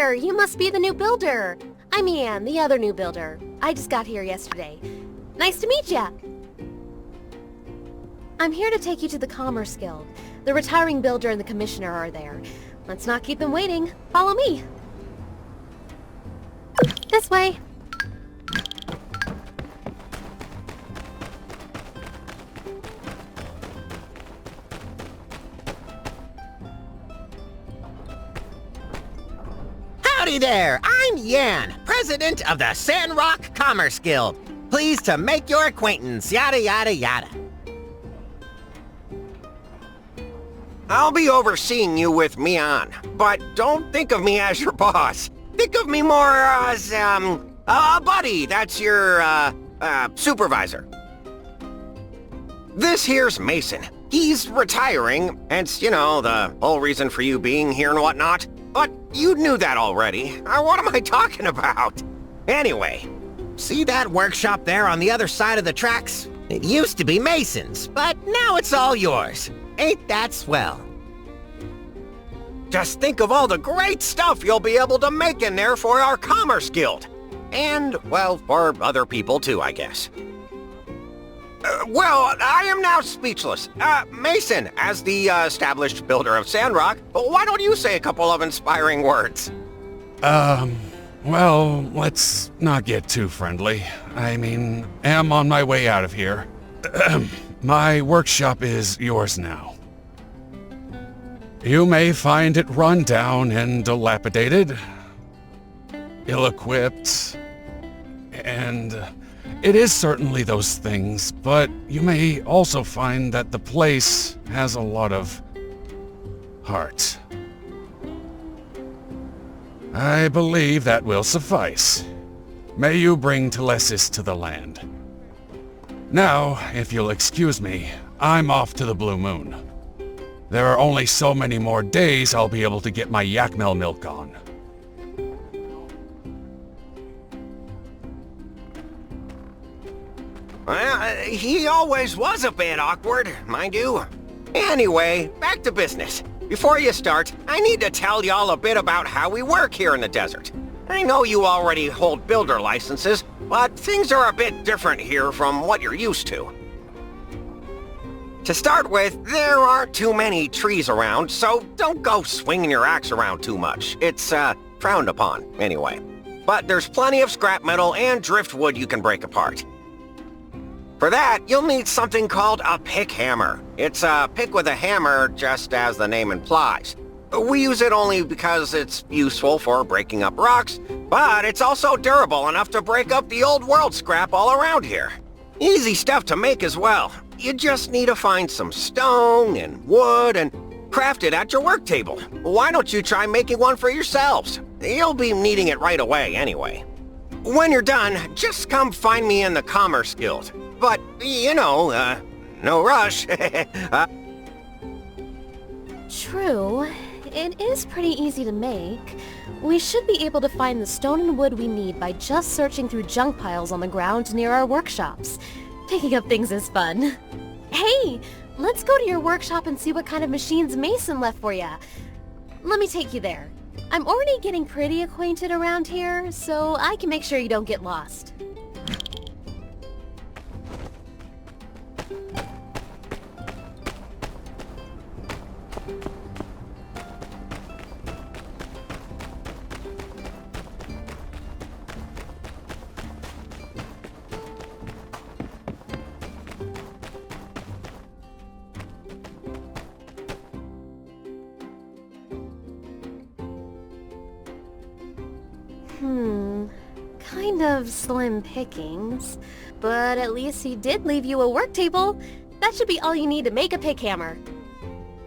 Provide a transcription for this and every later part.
there! You must be the new builder! I'm Ian, the other new builder. I just got here yesterday. Nice to meet ya! I'm here to take you to the Commerce Guild. The retiring builder and the commissioner are there. Let's not keep them waiting. Follow me. This way. Howdy there, I'm Yan, president of the Sandrock Commerce Guild. Pleased to make your acquaintance, yada yada yada. I'll be overseeing you with me on, but don't think of me as your boss. Think of me more as, a buddy. That's your, supervisor. This here's Mason. He's retiring, hence, you know, the whole reason for you being here and whatnot. But you knew that already. What am I talking about? Anyway. See that workshop there on the other side of the tracks? It used to be Mason's, but now it's all yours. Ain't that swell? Just think of all the great stuff you'll be able to make in there for our Commerce Guild. And, well, for other people too, I guess. Well, I am now speechless. Mason, as the established builder of Sandrock, why don't you say a couple of inspiring words? Well, let's not get too friendly. I mean, am on my way out of here. My workshop is yours now. You may find it run down and dilapidated, ill-equipped, and it is certainly those things, but you may also find that the place has a lot of heart. I believe that will suffice. May you bring Telesis to the land. Now, if you'll excuse me, I'm off to the Blue Moon. There are only so many more days I'll be able to get my Yakmel milk on. Well, he always was a bit awkward, mind you. Anyway, back to business. Before you start, I need to tell y'all a bit about how we work here in the desert. I know you already hold builder licenses, but things are a bit different here from what you're used to. To start with, there aren't too many trees around, so don't go swinging your axe around too much. It's, frowned upon, anyway. But there's plenty of scrap metal and driftwood you can break apart. For that, you'll need something called a pick hammer. It's a pick with a hammer, just as the name implies. We use it only because it's useful for breaking up rocks, but it's also durable enough to break up the old world scrap all around here. Easy stuff to make as well. You just need to find some stone and wood and craft it at your work table. Why don't you try making one for yourselves? You'll be needing it right away anyway. When you're done, just come find me in the Commerce Guild. But, you know, no rush. True. It is pretty easy to make. We should be able to find the stone and wood we need by just searching through junk piles on the ground near our workshops. Picking up things is fun. Hey, let's go to your workshop and see what kind of machines Mason left for ya. Let me take you there. I'm already getting pretty acquainted around here, so I can make sure you don't get lost. Kind of slim pickings, but at least he did leave you a work table. That should be all you need to make a pick hammer.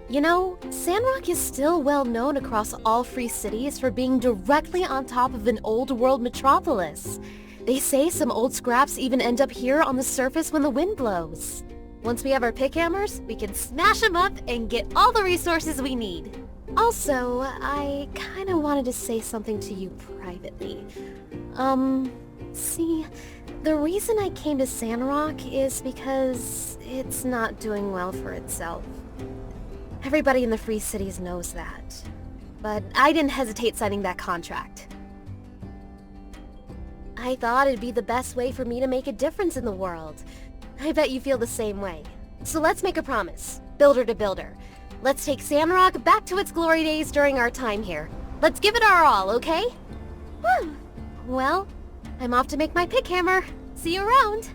You know, Sandrock is still well known across all free cities for being directly on top of an old world metropolis. They say some old scraps even end up here on the surface when the wind blows. Once we have our pick hammers, we can smash them up and get all the resources we need. Also, I kinda wanted to say something to you privately. See, the reason I came to Sandrock is because it's not doing well for itself. Everybody in the Free Cities knows that. but I didn't hesitate signing that contract. I thought it'd be the best way for me to make a difference in the world. I bet you feel the same way. So let's make a promise, builder to builder. Let's take Sandrock back to its glory days during our time here. Let's give it our all, okay? Well, I'm off to make my pick hammer. See you around.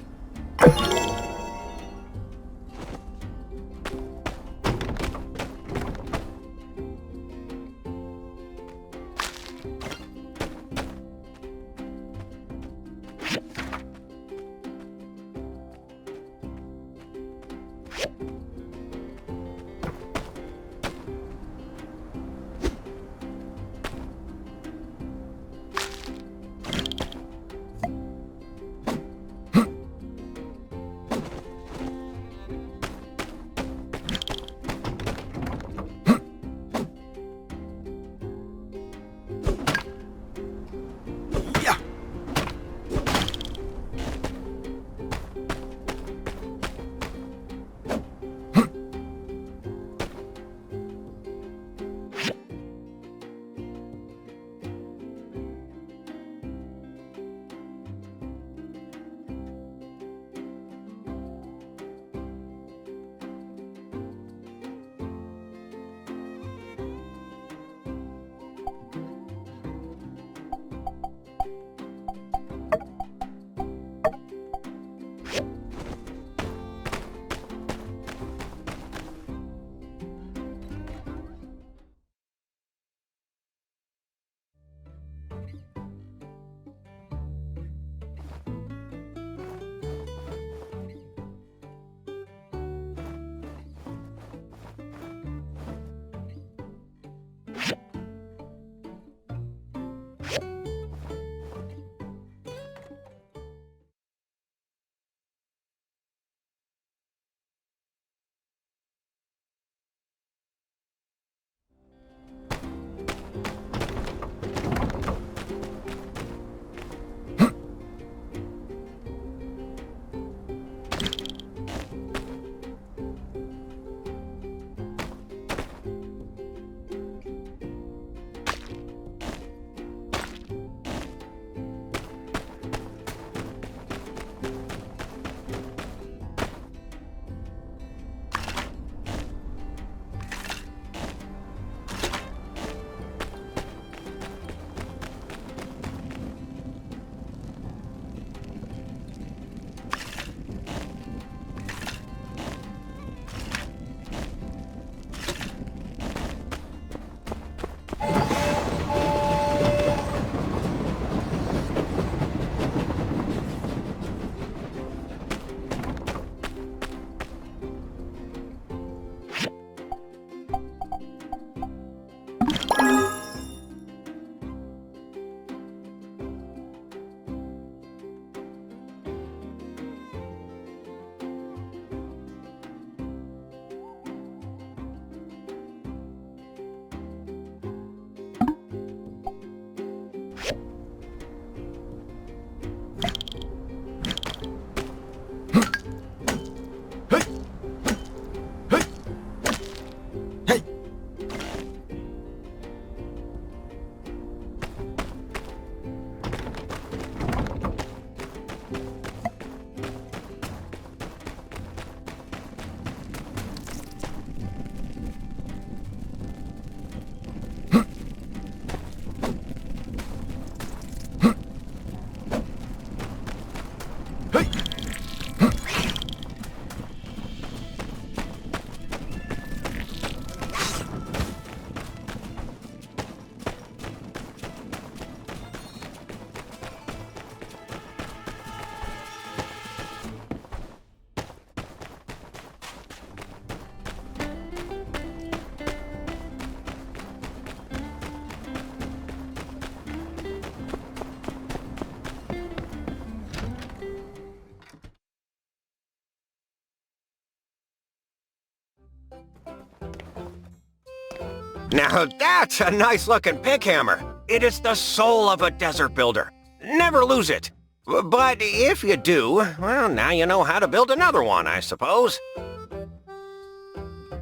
Now that's a nice-looking pick hammer. It is the soul of a desert builder. Never lose it. But if you do, well, now you know how to build another one, I suppose.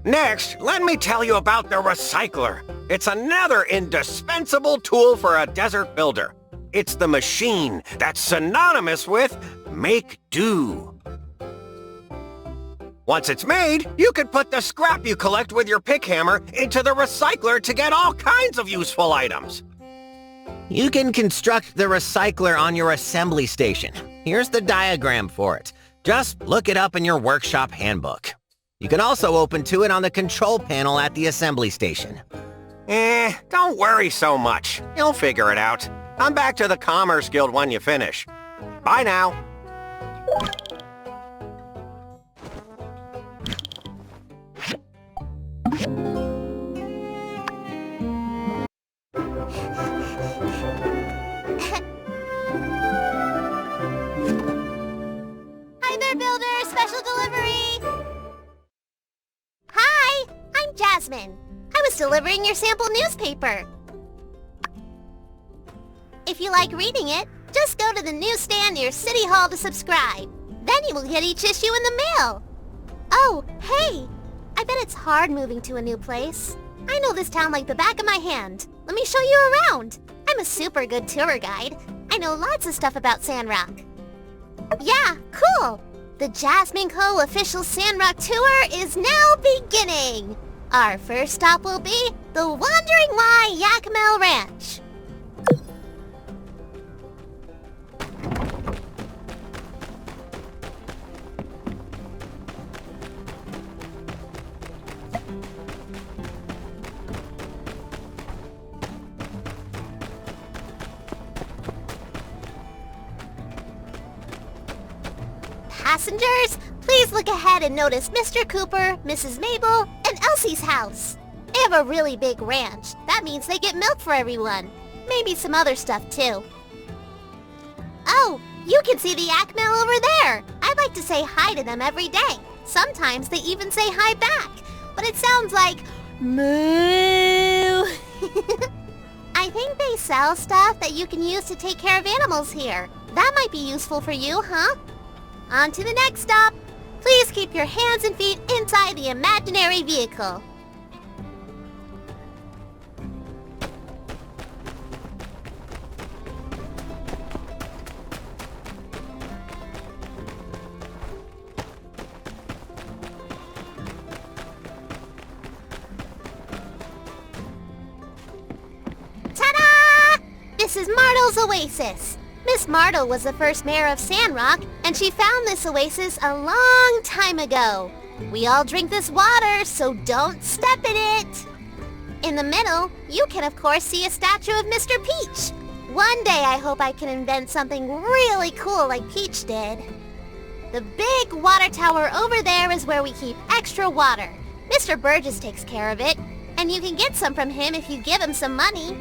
Next, let me tell you about the recycler. It's another indispensable tool for a desert builder. It's the machine that's synonymous with make do. Once it's made, you can put the scrap you collect with your pick hammer into the recycler to get all kinds of useful items. You can construct the recycler on your assembly station. Here's the diagram for it. Just look it up in your workshop handbook. You can also open to it on the control panel at the assembly station. Don't worry so much. You'll figure it out. Come back to the Commerce Guild when you finish. Bye now. Hi there, builder! Special delivery! Hi! I'm Jasmine. I was delivering your sample newspaper. If you like reading it, just go to the newsstand near City Hall to subscribe. Then you will get each issue in the mail. Oh, hey! I bet it's hard moving to a new place. I know this town like the back of my hand. Let me show you around. I'm a super good tour guide. I know lots of stuff about Sandrock. Yeah, cool! The Jasmine Co. official Sandrock tour is now beginning! Our first stop will be the Wandering Y Yakmel Ranch. Passengers, please look ahead and notice Mr. Cooper, Mrs. Mabel, and Elsie's house. They have a really big ranch. That means they get milk for everyone. Maybe some other stuff too. Oh, you can see the Yakmel over there. I like to say hi to them every day. Sometimes they even say hi back, but it sounds like moo. I think they sell stuff that you can use to take care of animals here. That might be useful for you, huh? On to the next stop. Please keep your hands and feet inside the imaginary vehicle. Ta-da! This is Martle's Oasis. Miss Martle was the first mayor of Sandrock, and she found this oasis a long time ago. We all drink this water, so don't step in it. In the middle, you can of course see a statue of Mr. Peach. One day I hope I can invent something really cool like Peach did. The big water tower over there is where we keep extra water. Mr. Burgess takes care of it, and you can get some from him if you give him some money.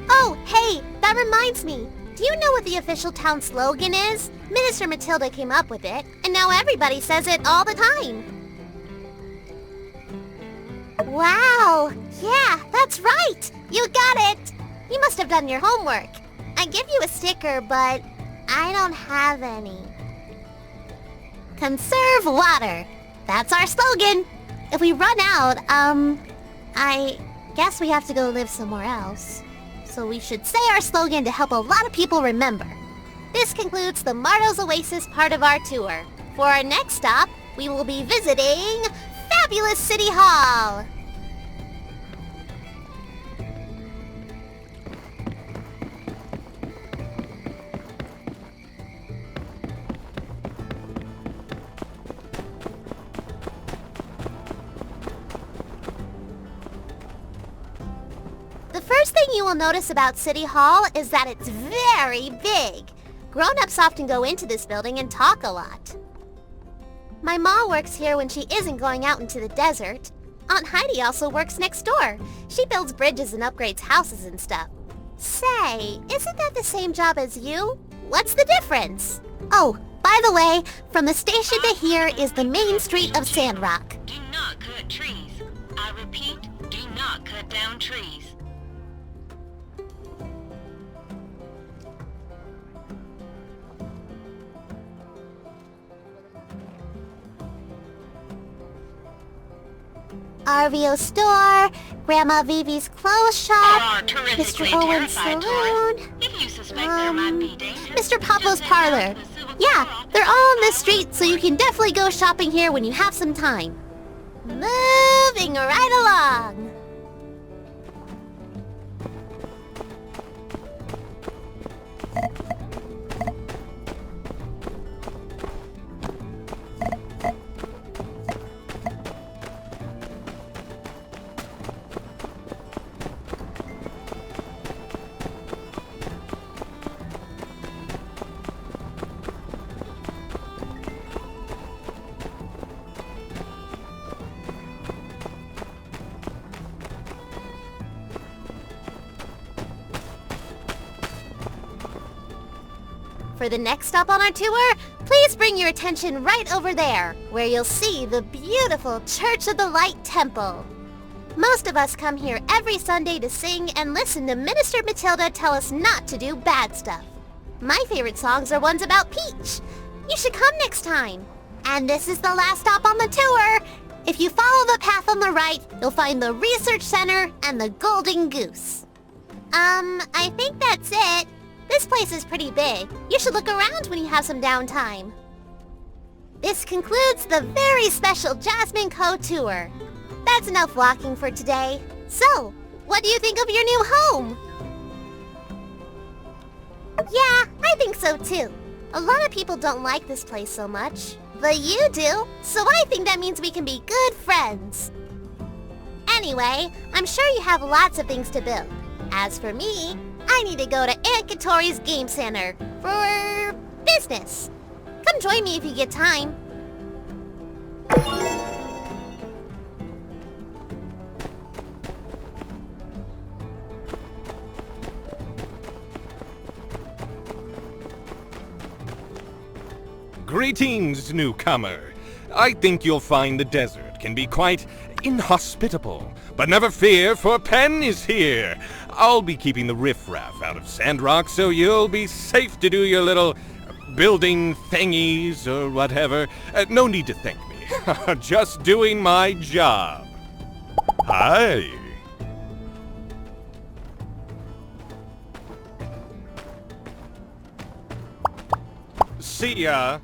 Oh, hey, that reminds me. Do you know what the official town slogan is? Minister Matilda came up with it, and now everybody says it all the time. Wow! Yeah, that's right! You got it! You must have done your homework. I give you a sticker, but I don't have any. Conserve water. That's our slogan. If we run out, I guess we have to go live somewhere else. So we should say our slogan to help a lot of people remember. This concludes the Martle's Oasis part of our tour. For our next stop, we will be visiting Fabulous City Hall. The first thing you will notice about City Hall is that it's very big. Grown-ups often go into this building and talk a lot. My ma works here when she isn't going out into the desert. Aunt Heidi also works next door. She builds bridges and upgrades houses and stuff. Say, isn't that the same job as you? What's the difference? Oh, by the way, from the station to here is the main street of Sandrock. Do not cut trees. I repeat, do not cut down trees. RVO store, Grandma Vivi's clothes There shop, are Mr. terrifically Owen's terrified saloon, tourists. If you suspect there might be danger, Mr. Pablo's just head parlor. down to the Silver Yeah, Claw. they're all on the street, so you can definitely go shopping here when you have some time. Moving right along. For the next stop on our tour, please bring your attention right over there, where you'll see the beautiful Church of the Light Temple. Most of us come here every Sunday to sing and listen to Minister Matilda tell us not to do bad stuff. My favorite songs are ones about Peach. You should come next time. And this is the last stop on the tour. If you follow the path on the right, you'll find the Research Center and the Golden Goose. I think that's it. This place is pretty big. You should look around when you have some downtime. This concludes the very special Jasmine Cove tour. That's enough walking for today. So, what do you think of your new home? Yeah, I think so too. A lot of people don't like this place so much. But you do, so I think that means we can be good friends. Anyway, I'm sure you have lots of things to build. As for me, I need to go to Aunt Katori's Game Center for business. Come join me if you get time. Greetings, newcomer. I think you'll find the desert can be quite inhospitable. But never fear, for Penn is here. I'll be keeping the riffraff out of Sandrock, so you'll be safe to do your little building thingies or whatever. No need to thank me. Just doing my job. Hi. See ya.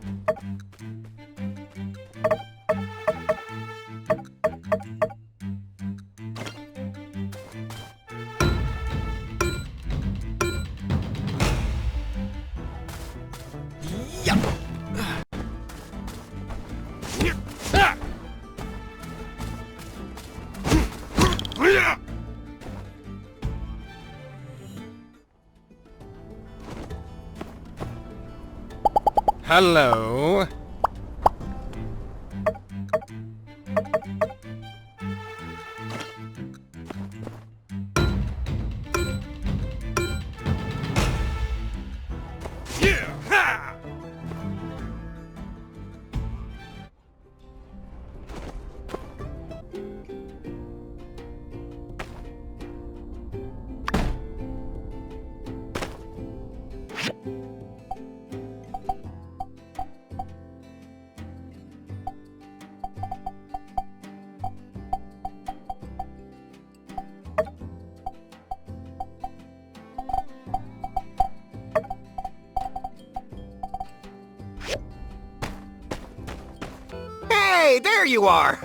Hello. Yeah! Ha! Hey, there you are!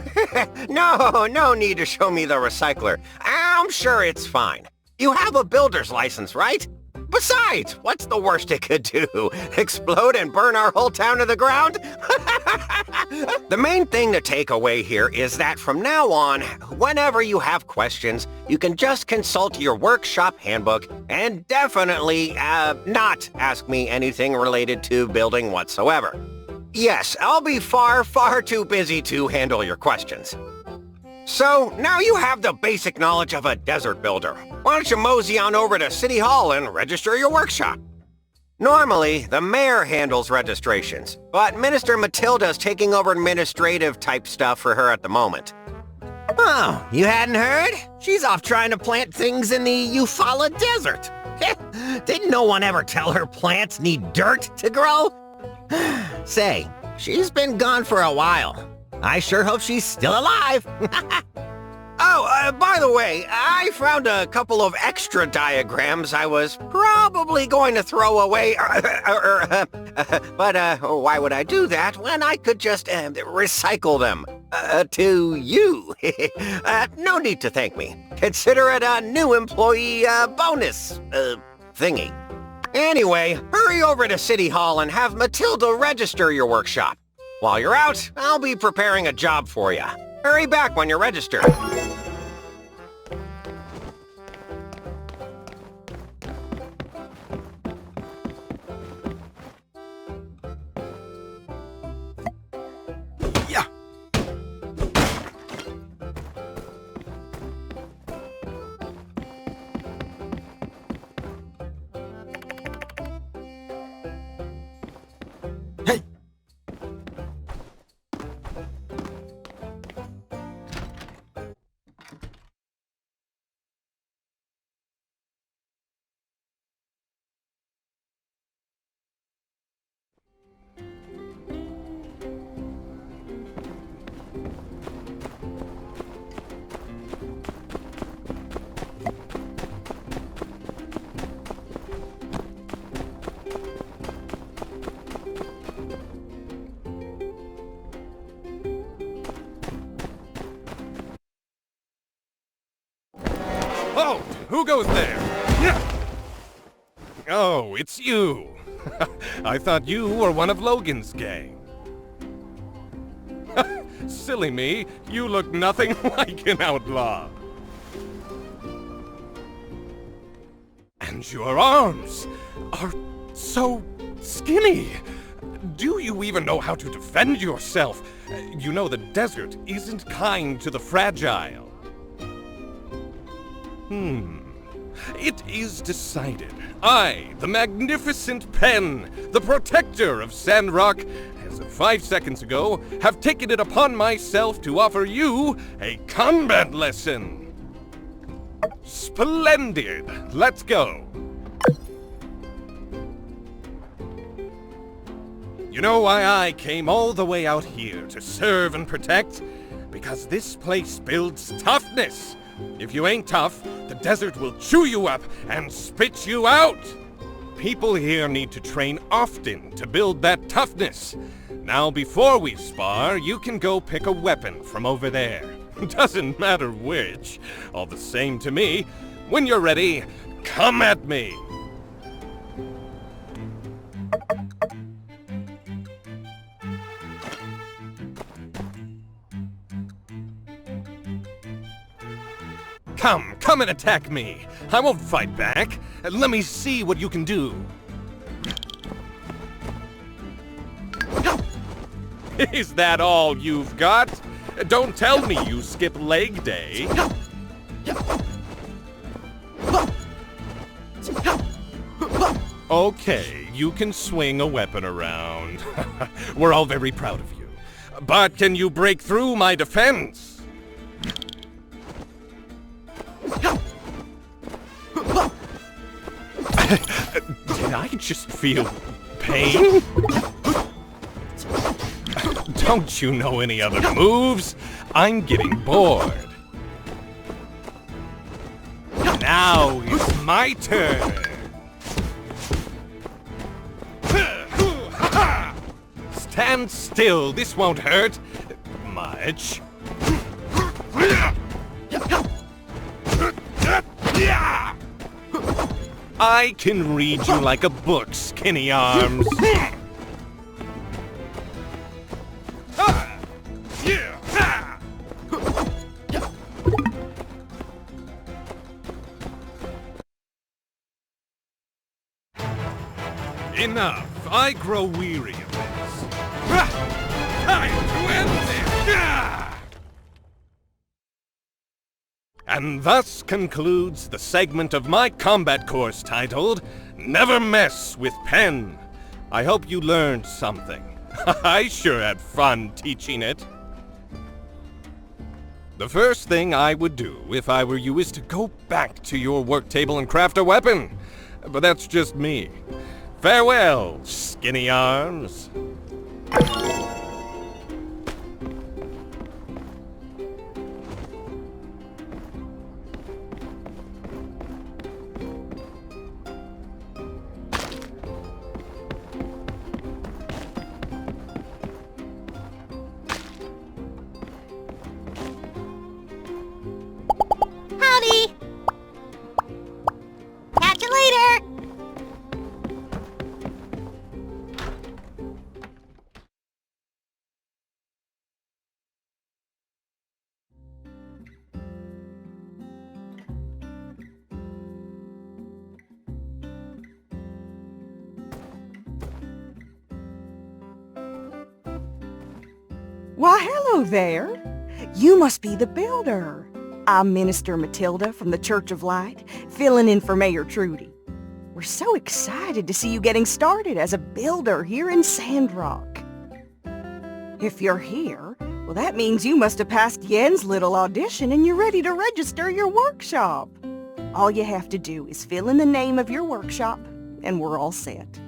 No need to show me the recycler. I'm sure it's fine. You have a builder's license, right? Besides, what's the worst it could do? Explode and burn our whole town to the ground? The main thing to take away here is that from now on, whenever you have questions, you can just consult your workshop handbook and definitely not ask me anything related to building whatsoever. Yes, I'll be far too busy to handle your questions. So, now you have the basic knowledge of a desert builder. Why don't you mosey on over to City Hall and register your workshop? Normally, the mayor handles registrations, but Minister Matilda's taking over administrative type stuff for her at the moment. Oh, you hadn't heard? She's off trying to plant things in the Eufaula Desert. Didn't no one ever tell her plants need dirt to grow? Say, she's been gone for a while. I sure hope she's still alive. By the way, I found a couple of extra diagrams I was probably going to throw away. But why would I do that when I could just recycle them? To you. No need to thank me. Consider it a new employee bonus thingy. Anyway, hurry over to City Hall and have Matilda register your workshop. While you're out, I'll be preparing a job for you. Hurry back when you're registered. Yeah. Hey. Oh, who goes there? Oh, it's you. I thought you were one of Logan's gang. Silly me, you look nothing like an outlaw. And your arms are so skinny. Do you even know how to defend yourself? You know the desert isn't kind to the fragile. It is decided. I, the magnificent Pen, the protector of Sandrock, as of 5 seconds ago, have taken it upon myself to offer you a combat lesson. Splendid. Let's go. You know why I came all the way out here to serve and protect? Because this place builds toughness. If you ain't tough, the desert will chew you up and spit you out. People here need to train often to build that toughness. Now, before we spar, you can go pick a weapon from over there. Doesn't matter which. All the same to me. When you're ready, come at me. Come and attack me. I won't fight back. Let me see what you can do. Is that all you've got? Don't tell me you skip leg day. Okay, you can swing a weapon around. We're all very proud of you. But can you break through my defense? Did I just feel pain? Don't you know any other moves? I'm getting bored. Now it's my turn. Stand still, this won't hurt much. I can read you like a book, skinny arms. Enough. I grow weary of this. Time to end this. And thus concludes the segment of my combat course titled, Never Mess with Pen. I hope you learned something. I sure had fun teaching it. The first thing I would do if I were you is to go back to your work table and craft a weapon. But that's just me. Farewell, skinny arms. Why, hello there. You must be the builder. I'm Minister Matilda from the Church of Light, filling in for Mayor Trudy. We're so excited to see you getting started as a builder here in Sandrock. If you're here, well, that means you must have passed Yen's little audition and you're ready to register your workshop. All you have to do is fill in the name of your workshop, and we're all set.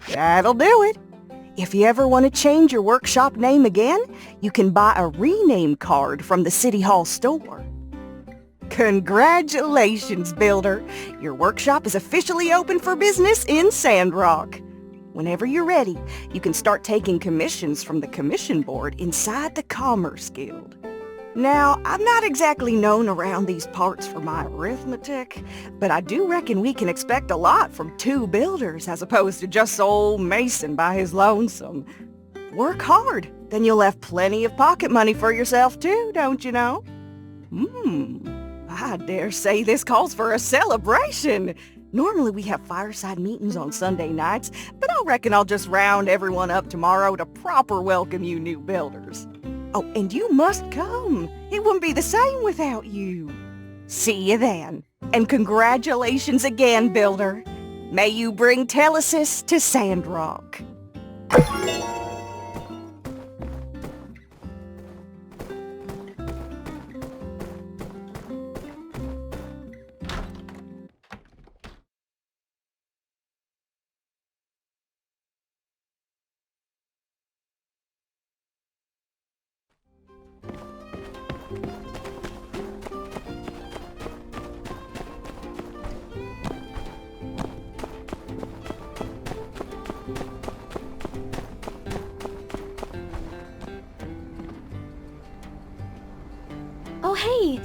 That'll do it. If you ever want to change your workshop name again, you can buy a rename card from the City Hall store. Congratulations, Builder! Your workshop is officially open for business in Sandrock. Whenever you're ready, you can start taking commissions from the commission board inside the Commerce Guild. Now, I'm not exactly known around these parts for my arithmetic, but I do reckon we can expect a lot from 2 builders as opposed to just old Mason by his lonesome. Work hard, then you'll have plenty of pocket money for yourself too, don't you know? I dare say this calls for a celebration. Normally we have fireside meetings on Sunday nights, but I reckon I'll just round everyone up tomorrow to proper welcome you new builders. Oh, and you must come. It wouldn't be the same without you. See you then. And congratulations again, Builder. May you bring Telesis to Sandrock. Oh hey,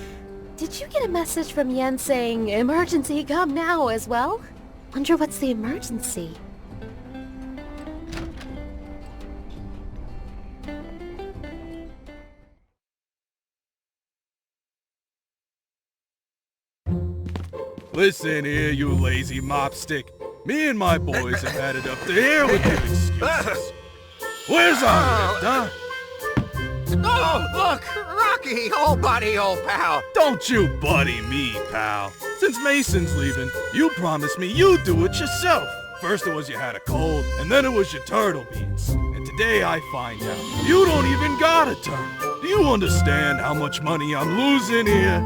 did you get a message from Yen saying, "Emergency, come now" as well? Wonder what's the emergency? Listen here, you lazy mopstick. Me and my boys have had it up to here with your excuses. Where's our lift, huh? Oh, look! Rocky, old buddy, old pal! Don't you buddy me, pal. Since Mason's leaving, you promised me you'd do it yourself. First it was you had a cold, and then it was your turtle beans. And today I find out you don't even got a turtle. Do you understand how much money I'm losing here?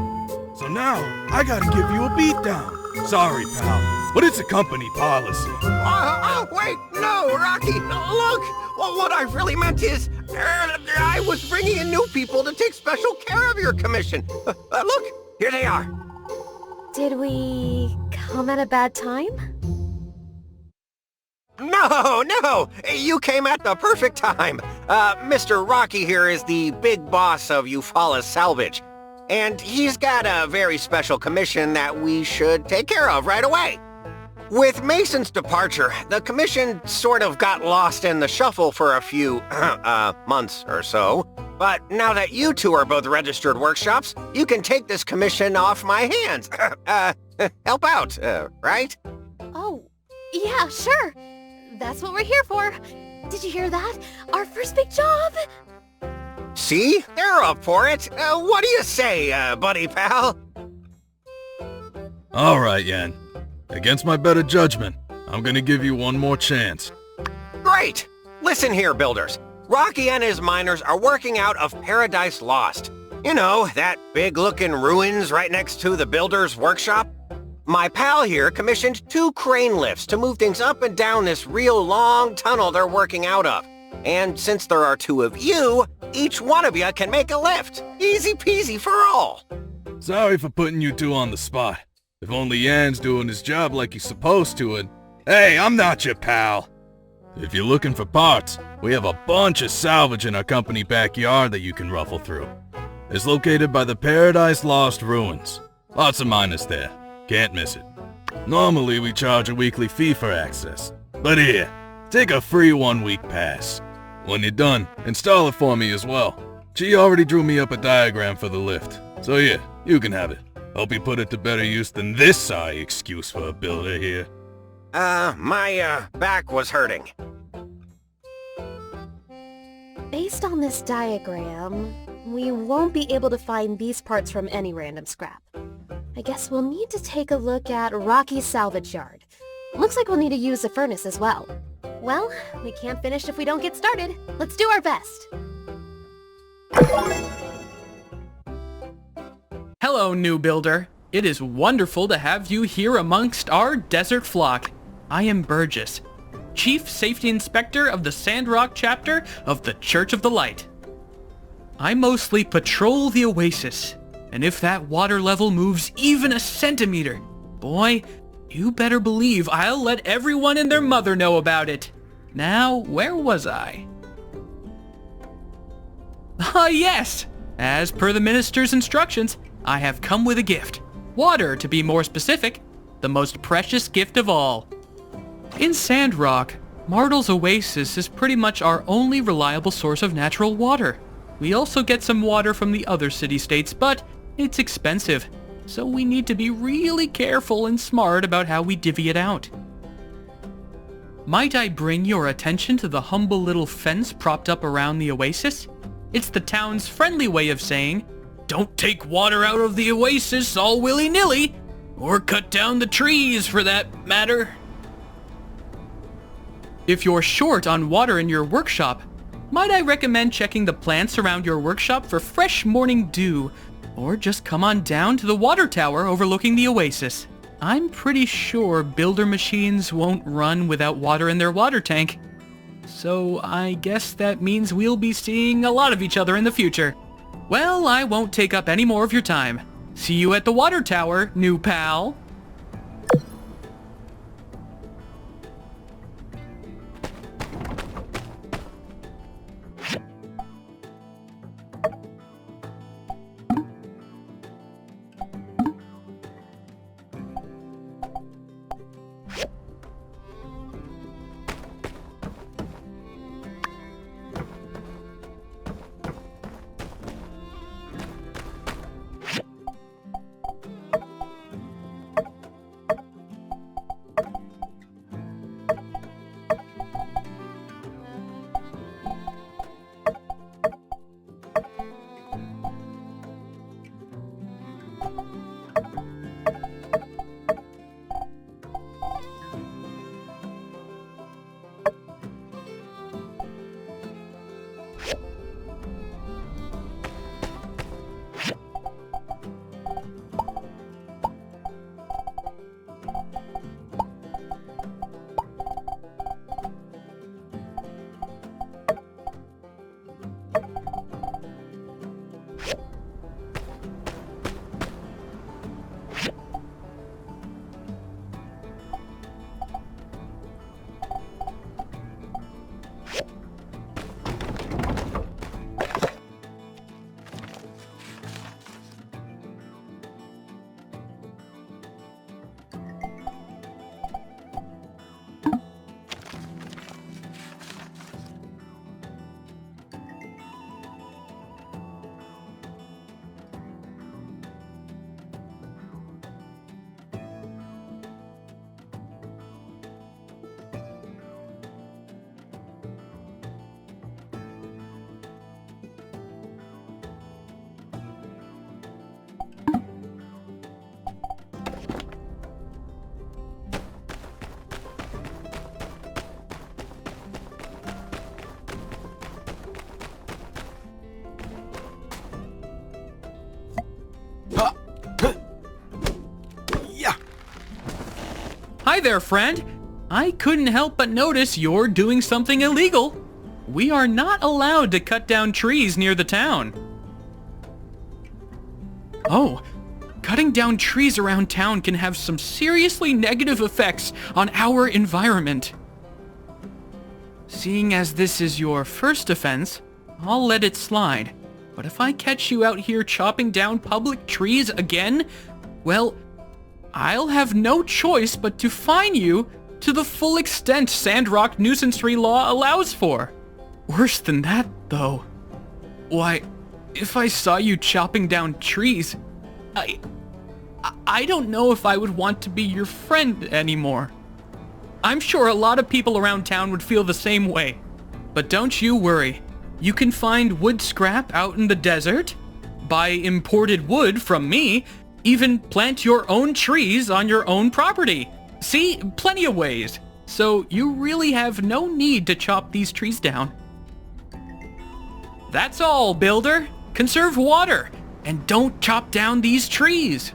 So now, I gotta give you a beatdown. Sorry, pal, but it's a company policy. Wait, no, Rocky, look! Well, what I really meant is, I was bringing in new people to take special care of your commission. Look, here they are. Did we come at a bad time? No, you came at the perfect time. Mr. Rocky here is the big boss of Eufaula Salvage, and he's got a very special commission that we should take care of right away. With Mason's departure, the commission sort of got lost in the shuffle for a few, months or so. But now that you two are both registered workshops, you can take this commission off my hands. Help out, right? Oh, yeah, sure. That's what we're here for. Did you hear that? Our first big job! See? They're up for it. What do you say, buddy pal? All right, Yen. Against my better judgment, I'm gonna give you one more chance. Great! Listen here, builders. Rocky and his miners are working out of Paradise Lost. You know, that big-looking ruins right next to the builder's workshop? My pal here commissioned 2 crane lifts to move things up and down this real long tunnel they're working out of. And since there are 2 of you, each one of you can make a lift. Easy peasy for all. Sorry for putting you two on the spot, If only Yan's doing his job like he's supposed to and... Hey, I'm not your pal! If you're looking for parts, we have a bunch of salvage in our company backyard that you can ruffle through. It's located by the Paradise Lost ruins. Lots of miners there. Can't miss it. Normally we charge a weekly fee for access. But here, take a free 1-week pass. When you're done, install it for me as well. She already drew me up a diagram for the lift. So yeah, you can have it. Hope you put it to better use than this sorry excuse for a builder here. My back was hurting. Based on this diagram, we won't be able to find these parts from any random scrap. I guess we'll need to take a look at Rocky's salvage yard. Looks like we'll need to use the furnace as well. Well, we can't finish if we don't get started. Let's do our best. Hello, new builder. It is wonderful to have you here amongst our desert flock. I am Burgess, Chief Safety Inspector of the Sandrock chapter of the Church of the Light. I mostly patrol the oasis, and if that water level moves even a centimeter, boy, you better believe I'll let everyone and their mother know about it. Now, where was I? Ah, yes! As per the minister's instructions, I have come with a gift. Water, to be more specific, the most precious gift of all. In Sandrock, Martel's Oasis is pretty much our only reliable source of natural water. We also get some water from the other city-states, but it's expensive, so we need to be really careful and smart about how we divvy it out. Might I bring your attention to the humble little fence propped up around the oasis? It's the town's friendly way of saying, don't take water out of the oasis all willy-nilly, or cut down the trees for that matter. If you're short on water in your workshop, might I recommend checking the plants around your workshop for fresh morning dew, or just come on down to the water tower overlooking the oasis. I'm pretty sure builder machines won't run without water in their water tank. So I guess that means we'll be seeing a lot of each other in the future. Well, I won't take up any more of your time. See you at the water tower, new pal. Hi there, friend. I couldn't help but notice you're doing something illegal. We are not allowed to cut down trees near the town. Oh, Cutting down trees around town can have some seriously negative effects on our environment. Seeing as this is your first offense, I'll let it slide. But if I catch you out here chopping down public trees again, well, I'll have no choice but to fine you to the full extent Sandrock nuisancery law allows for. Worse than that, though. Why, if I saw you chopping down trees, I don't know if I would want to be your friend anymore. I'm sure a lot of people around town would feel the same way. But don't you worry. You can find wood scrap out in the desert, buy imported wood from me, even plant your own trees on your own property. See, plenty of ways. So you really have no need to chop these trees down. That's all, builder. Conserve water, and don't chop down these trees.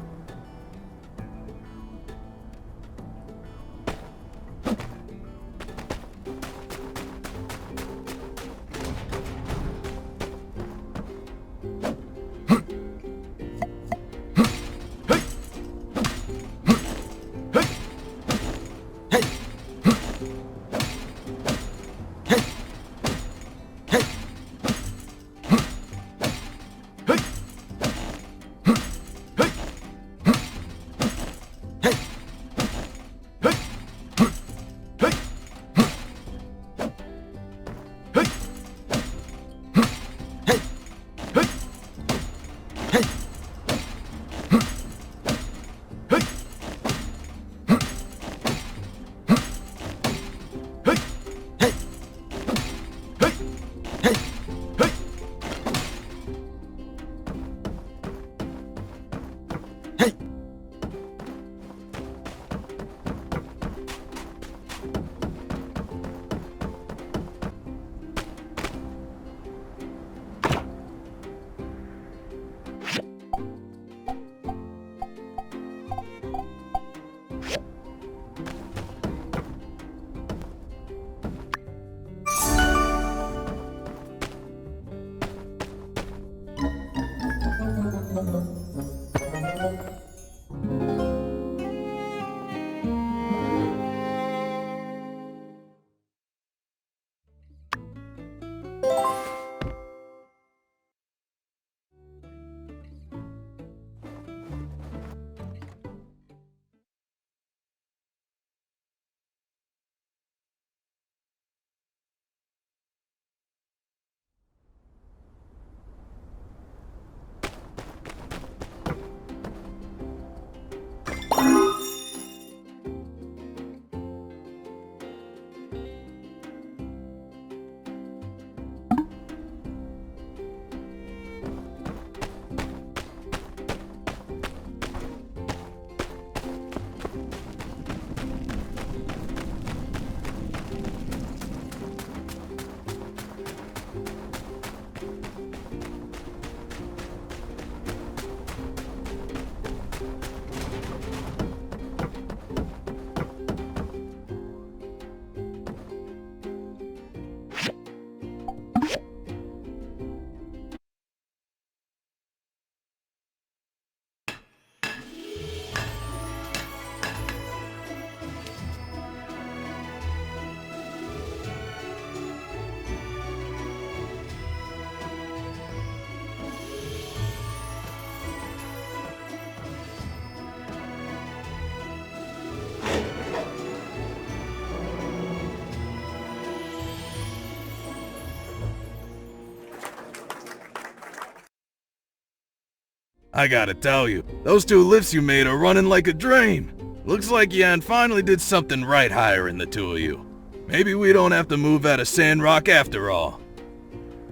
I gotta tell you, those two lifts you made are running like a dream. Looks like Yan finally did something right hiring the two of you. Maybe we don't have to move out of Sandrock after all.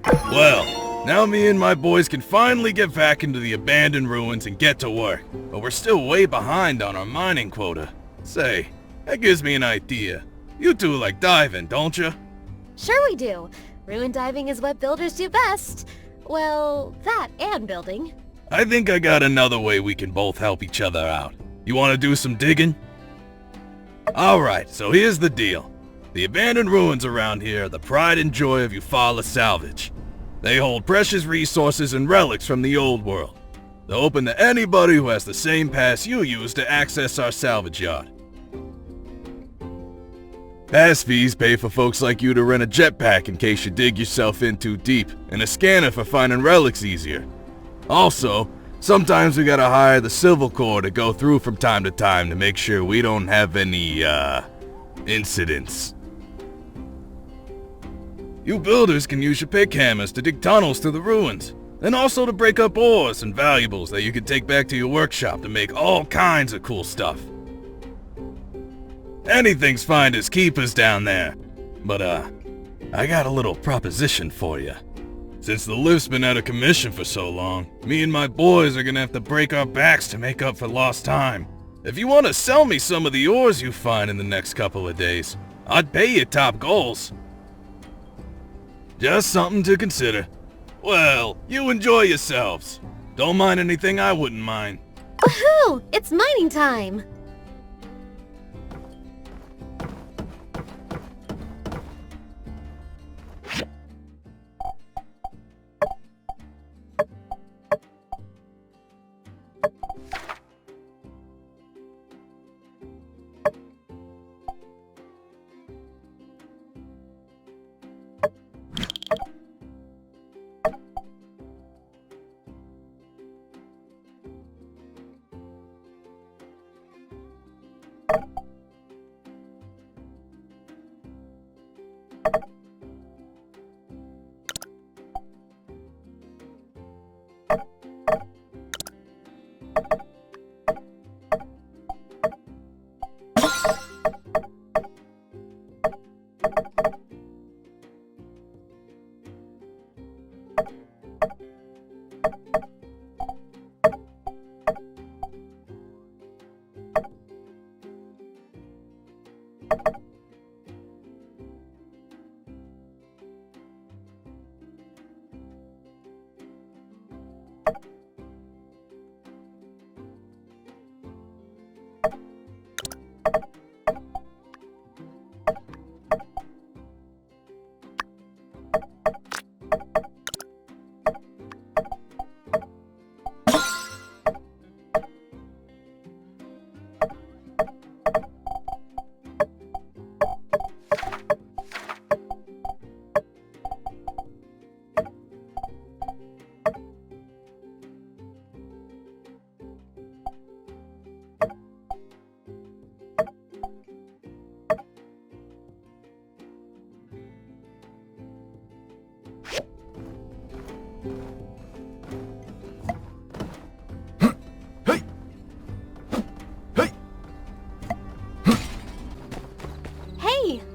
Well, now me and my boys can finally get back into the abandoned ruins and get to work. But we're still way behind on our mining quota. Say, that gives me an idea. You two like diving, don't you? Sure we do. Ruin diving is what builders do best. Well, that and building. I think I got another way we can both help each other out. You want to do some digging? Alright, so here's the deal. The abandoned ruins around here are the pride and joy of Eufaula salvage. They hold precious resources and relics from the old world. They're open to anybody who has the same pass you use to access our salvage yard. Pass fees pay for folks like you to rent a jetpack in case you dig yourself in too deep, and a scanner for finding relics easier. Also, sometimes we gotta hire the Civil Corps to go through from time to time to make sure we don't have any, incidents. You builders can use your pick hammers to dig tunnels through the ruins, and also to break up ores and valuables that you can take back to your workshop to make all kinds of cool stuff. Anything's finders keepers down there. But, I got a little proposition for you. Since the lift's been out of commission for so long, me and my boys are gonna have to break our backs to make up for lost time. If you want to sell me some of the ores you find in the next couple of days, I'd pay you top goals. Just something to consider. Well, you enjoy yourselves. Don't mind anything I wouldn't mind. Woohoo! It's mining time!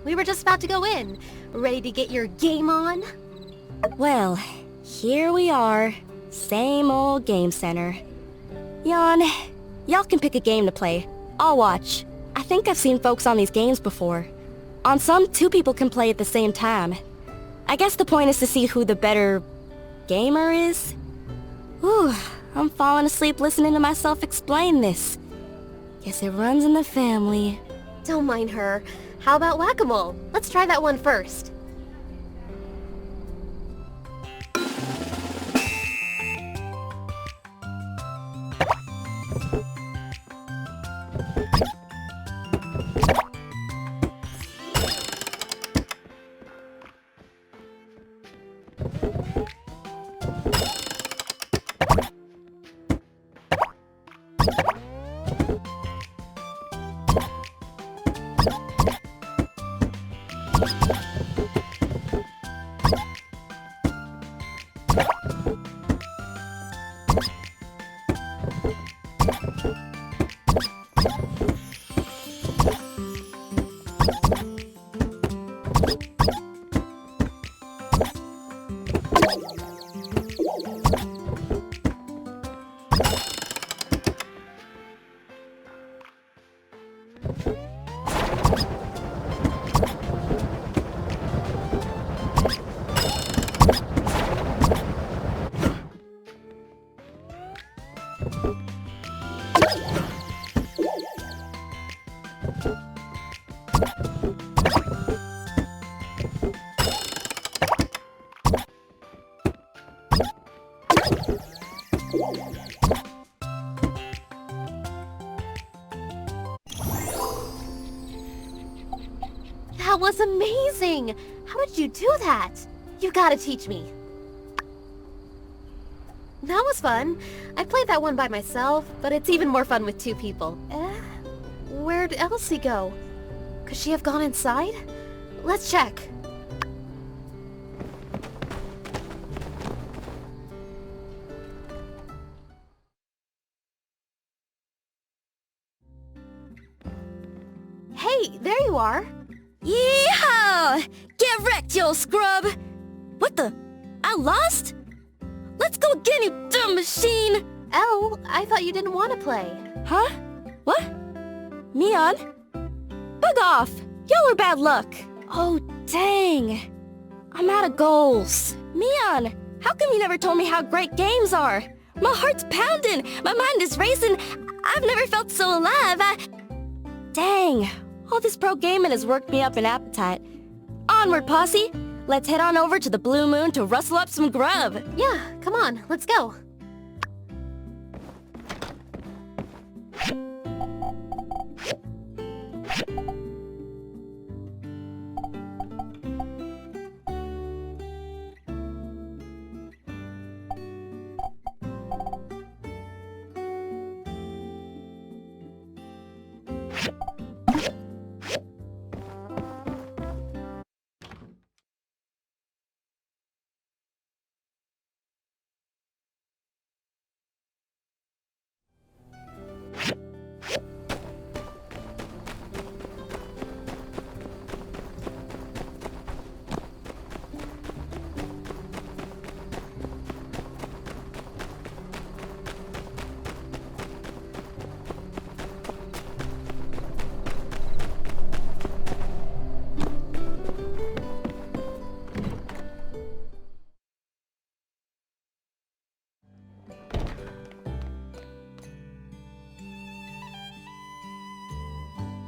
We were just about to go in. Ready to get your game on? Well, here we are. Same old game center. Y'all can pick a game to play. I'll watch. I think I've seen folks on these games before. On some, 2 people can play at the same time. I guess the point is to see who the better gamer is. Whew, I'm falling asleep listening to myself explain this. Guess it runs in the family. Don't mind her. How about whack-a-mole? Let's try that one first. That was amazing! How did you do that? You gotta teach me. That was fun. I played that one by myself, but it's even more fun with two people. Where'd Elsie go? Could she have gone inside? Let's check. Hey, there you are. Yeehaw! Get wrecked, you old scrub! What the? I lost? Let's go again, you dumb machine! Elle, I thought you didn't want to play. Huh? What? Mion? Bug off! Y'all are bad luck. Oh, dang. I'm out of goals. Mion, how come you never told me how great games are? My heart's pounding. My mind is racing. I've never felt so alive. Dang. All this pro gaming has worked me up an appetite. Onward, posse! Let's head on over to the Blue Moon to rustle up some grub. Yeah, come on, let's go.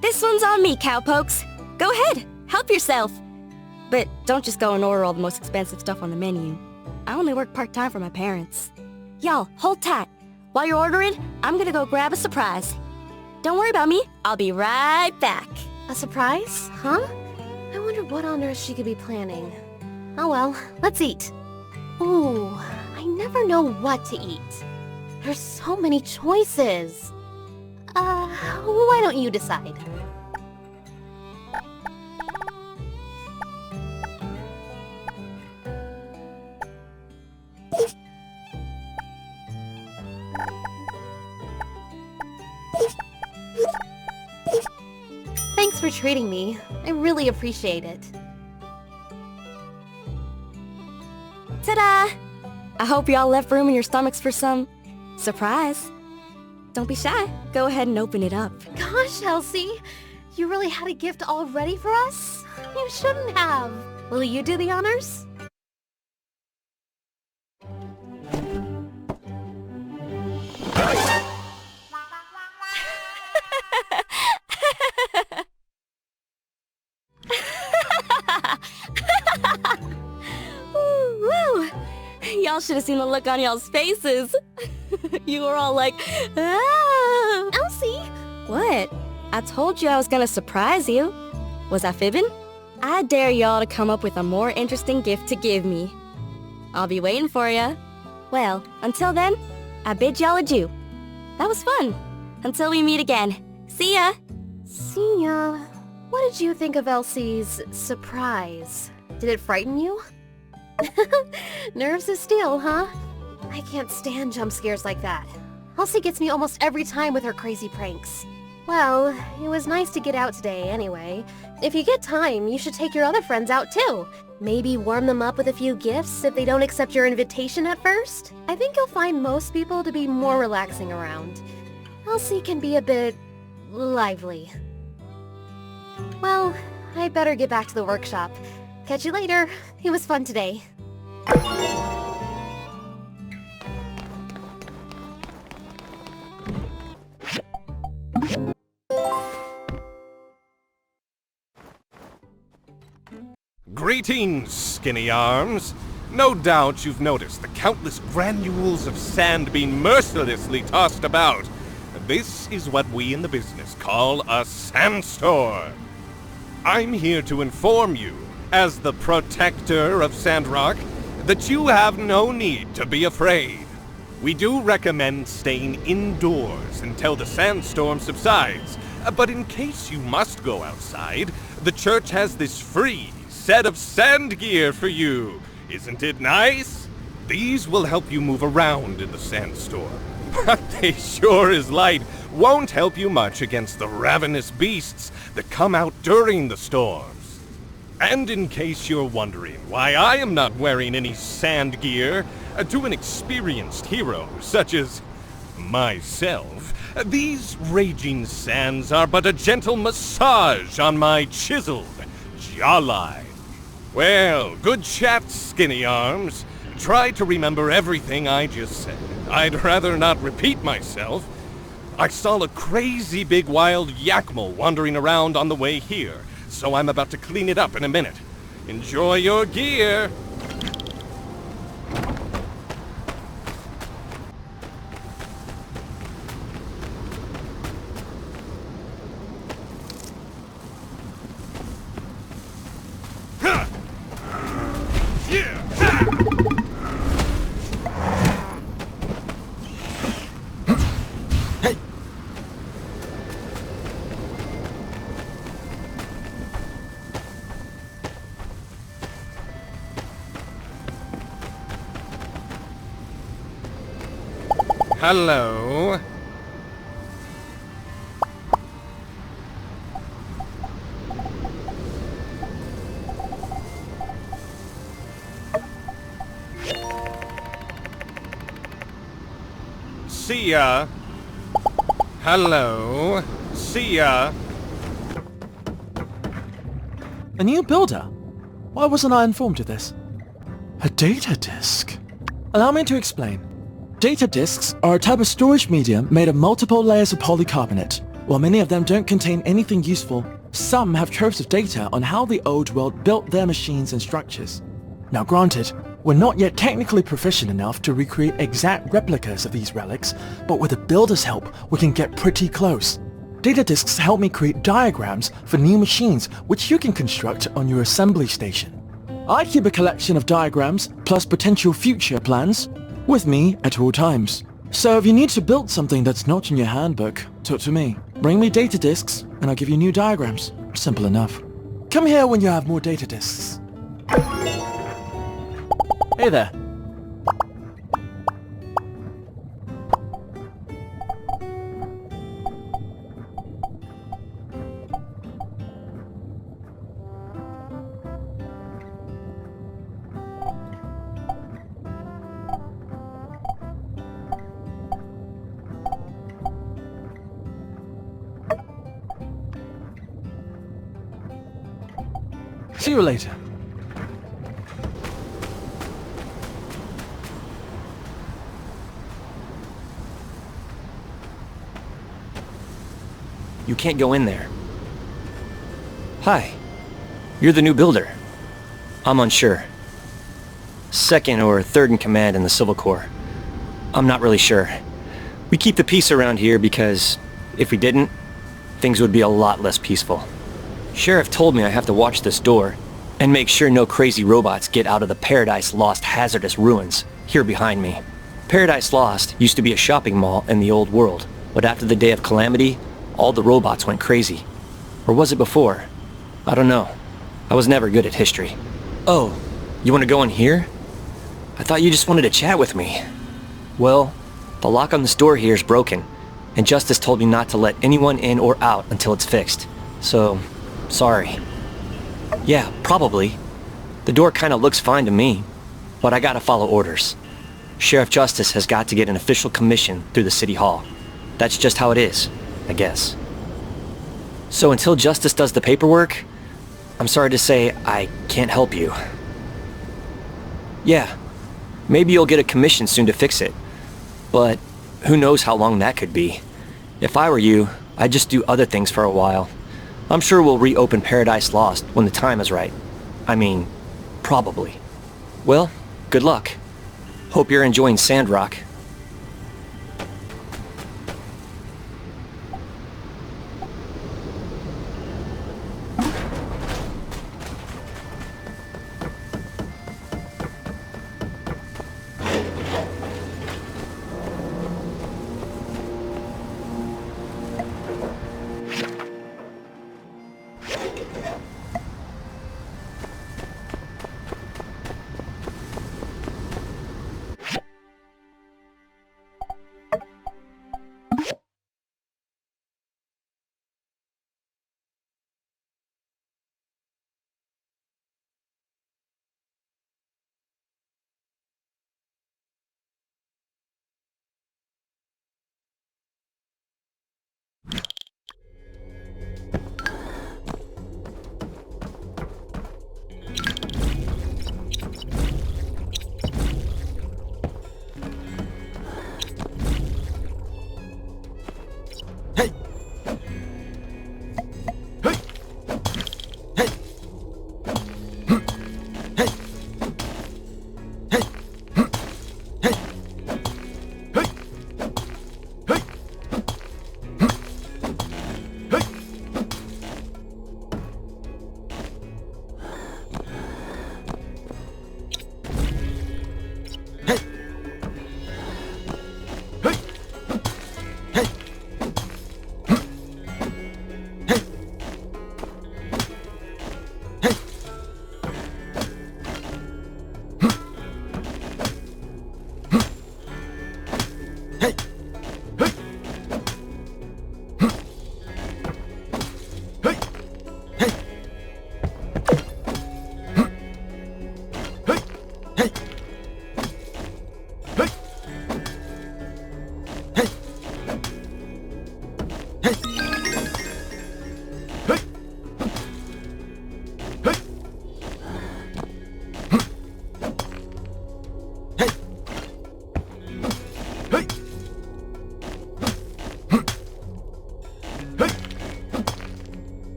This one's on me, cowpokes. Go ahead, help yourself. But don't just go and order all the most expensive stuff on the menu. I only work part-time for my parents. Y'all, hold tight. While you're ordering, I'm gonna go grab a surprise. Don't worry about me, I'll be right back. A surprise? Huh? I wonder what on earth she could be planning. Oh well, let's eat. Ooh, I never know what to eat. There's so many choices. Why don't you decide? Thanks for treating me. I really appreciate it. Ta-da! I hope y'all left room in your stomachs for some surprise. Don't be shy. Go ahead and open it up. Gosh, Elsie! You really had a gift all ready for us? You shouldn't have. Will you do the honors? Woo! Y'all should have seen the look on y'all's faces. You were all like, ah! Elsie! What? I told you I was gonna surprise you. Was I fibbing? I dare y'all to come up with a more interesting gift to give me. I'll be waiting for ya. Well, until then, I bid y'all adieu. That was fun. Until we meet again. See ya! See ya. What did you think of Elsie's surprise? Did it frighten you? Nerves of steel, huh? I can't stand jump scares like that. Elsie gets me almost every time with her crazy pranks. Well, it was nice to get out today anyway. If you get time, you should take your other friends out too. Maybe warm them up with a few gifts if they don't accept your invitation at first. I think you'll find most people to be more relaxing around. Elsie can be a bit lively. Well, I better get back to the workshop. Catch you later. It was fun today. Greetings, skinny arms. No doubt you've noticed the countless granules of sand being mercilessly tossed about. This is what we in the business call a sandstorm. I'm here to inform you, as the protector of Sandrock, that you have no need to be afraid. We do recommend staying indoors until the sandstorm subsides, but in case you must go outside, the church has this free set of sand gear for you. Isn't it nice? These will help you move around in the sandstorm, but they sure as light won't help you much against the ravenous beasts that come out during the storms. And in case you're wondering why I am not wearing any sand gear, to an experienced hero such as myself, these raging sands are but a gentle massage on my chiseled jawline. Well, good chat, skinny arms. Try to remember everything I just said. I'd rather not repeat myself. I saw a crazy big wild yakmal wandering around on the way here, so I'm about to clean it up in a minute. Enjoy your gear! Hello. See ya. Hello. See ya. A new builder? Why wasn't I informed of this? A data disk? Allow me to explain. Data disks are a type of storage medium made of multiple layers of polycarbonate. While many of them don't contain anything useful, some have troves of data on how the old world built their machines and structures. Now granted, we're not yet technically proficient enough to recreate exact replicas of these relics, but with a builder's help, we can get pretty close. Data disks help me create diagrams for new machines which you can construct on your assembly station. I keep a collection of diagrams plus potential future plans with me at all times. So if you need to build something that's not in your handbook, talk to me. Bring me data disks and I'll give you new diagrams. Simple enough. Come here when you have more data disks. Hey there. See you later. You can't go in there. Hi. You're the new builder. I'm unsure. Second or third in command in the Civil Corps. I'm not really sure. We keep the peace around here because if we didn't, things would be a lot less peaceful. Sheriff told me I have to watch this door and make sure no crazy robots get out of the Paradise Lost hazardous ruins here behind me. Paradise Lost used to be a shopping mall in the old world, but after the Day of Calamity, all the robots went crazy. Or was it before? I don't know. I was never good at history. Oh, you want to go in here? I thought you just wanted to chat with me. Well, the lock on this door here is broken, and Justice told me not to let anyone in or out until it's fixed. So, sorry. Yeah, probably. The door kinda looks fine to me, but I gotta follow orders. Sheriff Justice has got to get an official commission through the City Hall. That's just how it is, I guess. So until Justice does the paperwork, I'm sorry to say I can't help you. Yeah, maybe you'll get a commission soon to fix it, but who knows how long that could be. If I were you, I'd just do other things for a while. I'm sure we'll reopen Paradise Lost when the time is right. I mean, probably. Well, good luck. Hope you're enjoying Sandrock.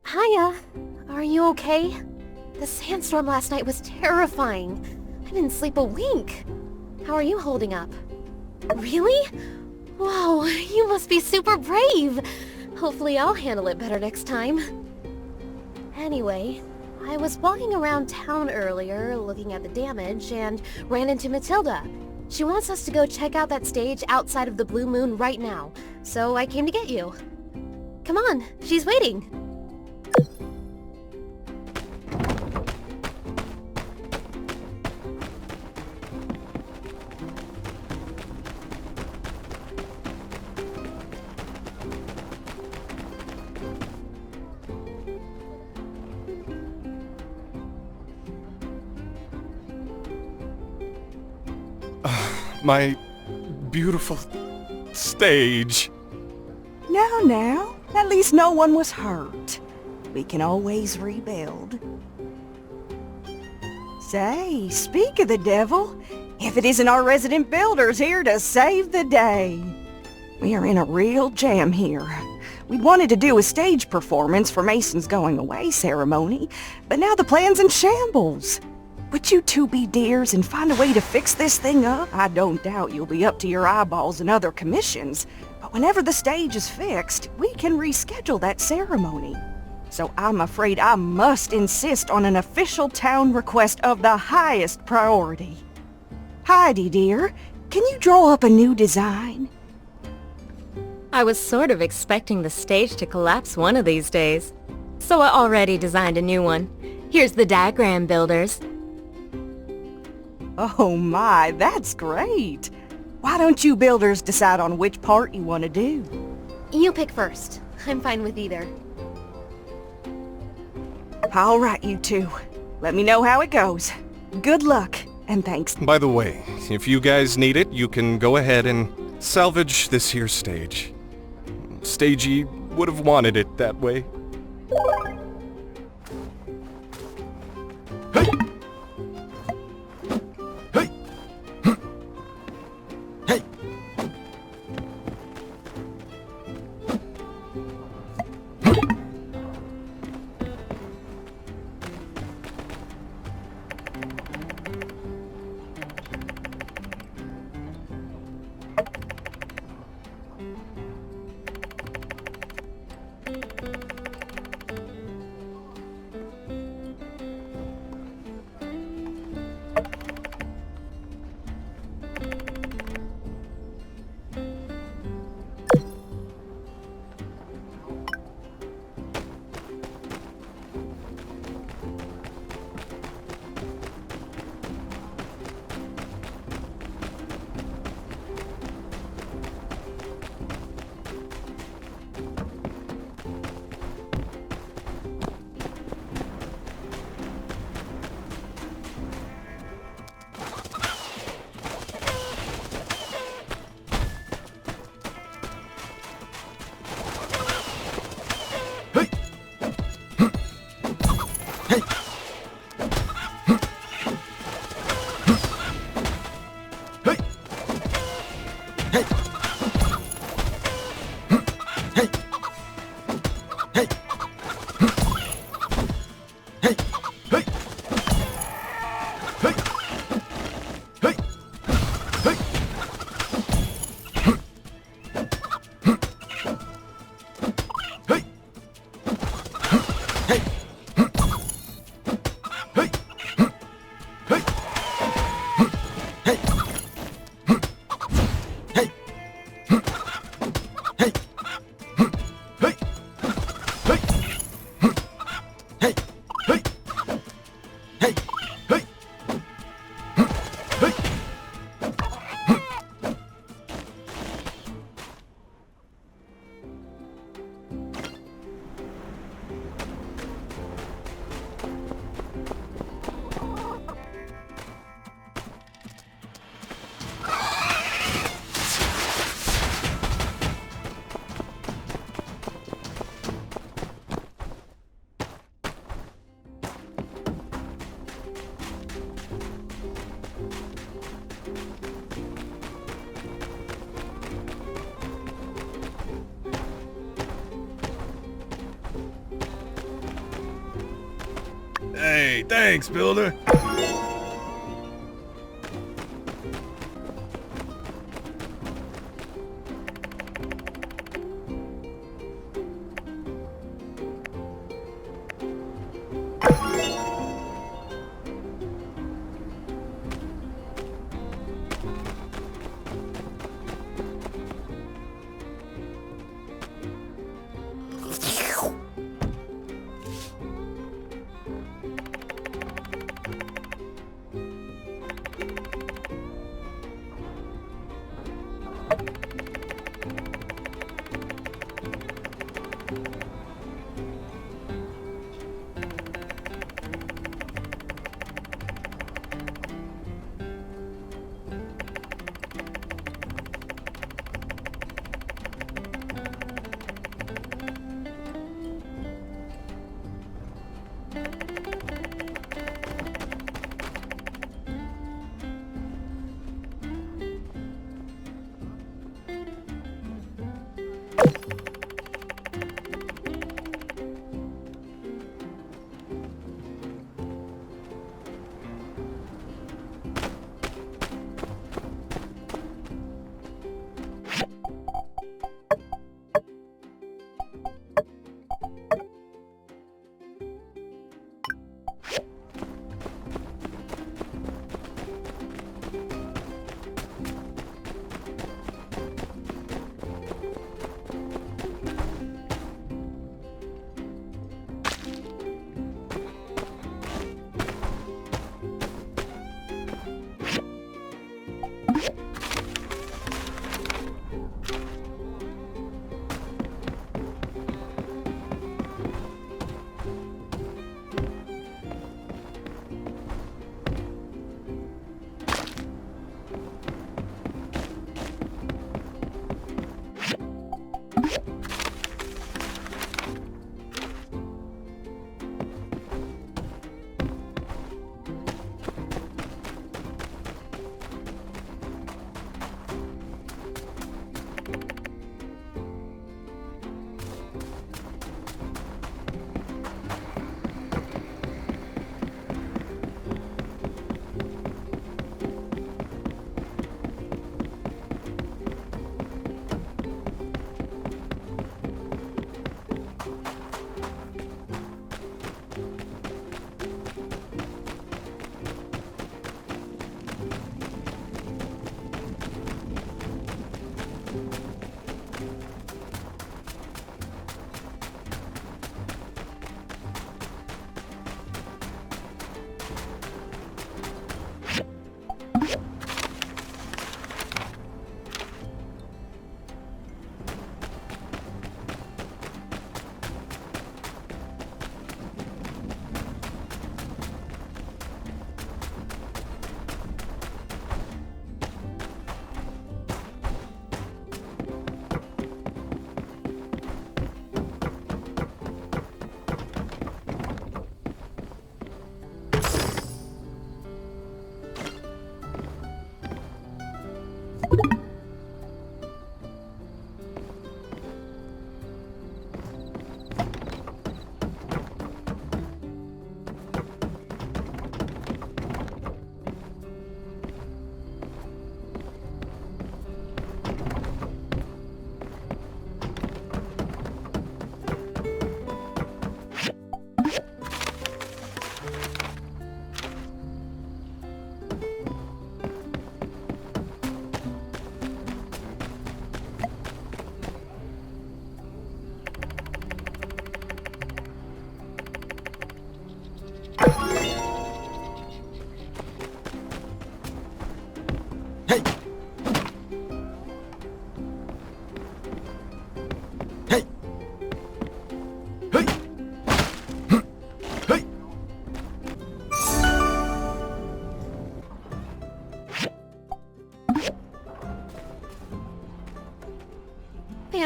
Hiya. Are you okay? The sandstorm last night was terrifying. I didn't sleep a wink. How are you holding up? Really? Whoa, you must be super brave. Hopefully I'll handle it better next time. Anyway, I was walking around town earlier looking at the damage and ran into Matilda. She wants us to go check out that stage outside of the Blue Moon right now, so I came to get you. Come on, she's waiting. My beautiful stage. Now, At least no one was hurt. We can always rebuild. Say, speak of the devil, if it isn't our resident builders here to save the day. We are in a real jam here. We wanted to do a stage performance for Mason's going away ceremony, but now the plan's in shambles. Would you two be dears and find a way to fix this thing up? I don't doubt you'll be up to your eyeballs in other commissions, but whenever the stage is fixed, we can reschedule that ceremony. So I'm afraid I must insist on an official town request of the highest priority. Heidi, dear, can you draw up a new design? I was sort of expecting the stage to collapse one of these days, so I already designed a new one. Here's the diagram, builders. Oh my, that's great. Why don't you builders decide on which part you want to do? You pick first. I'm fine with either. All right, you two. Let me know how it goes. Good luck, and thanks. By the way, if you guys need it, you can go ahead and salvage this here stage. Stagey would have wanted it that way. Hey, thanks, builder.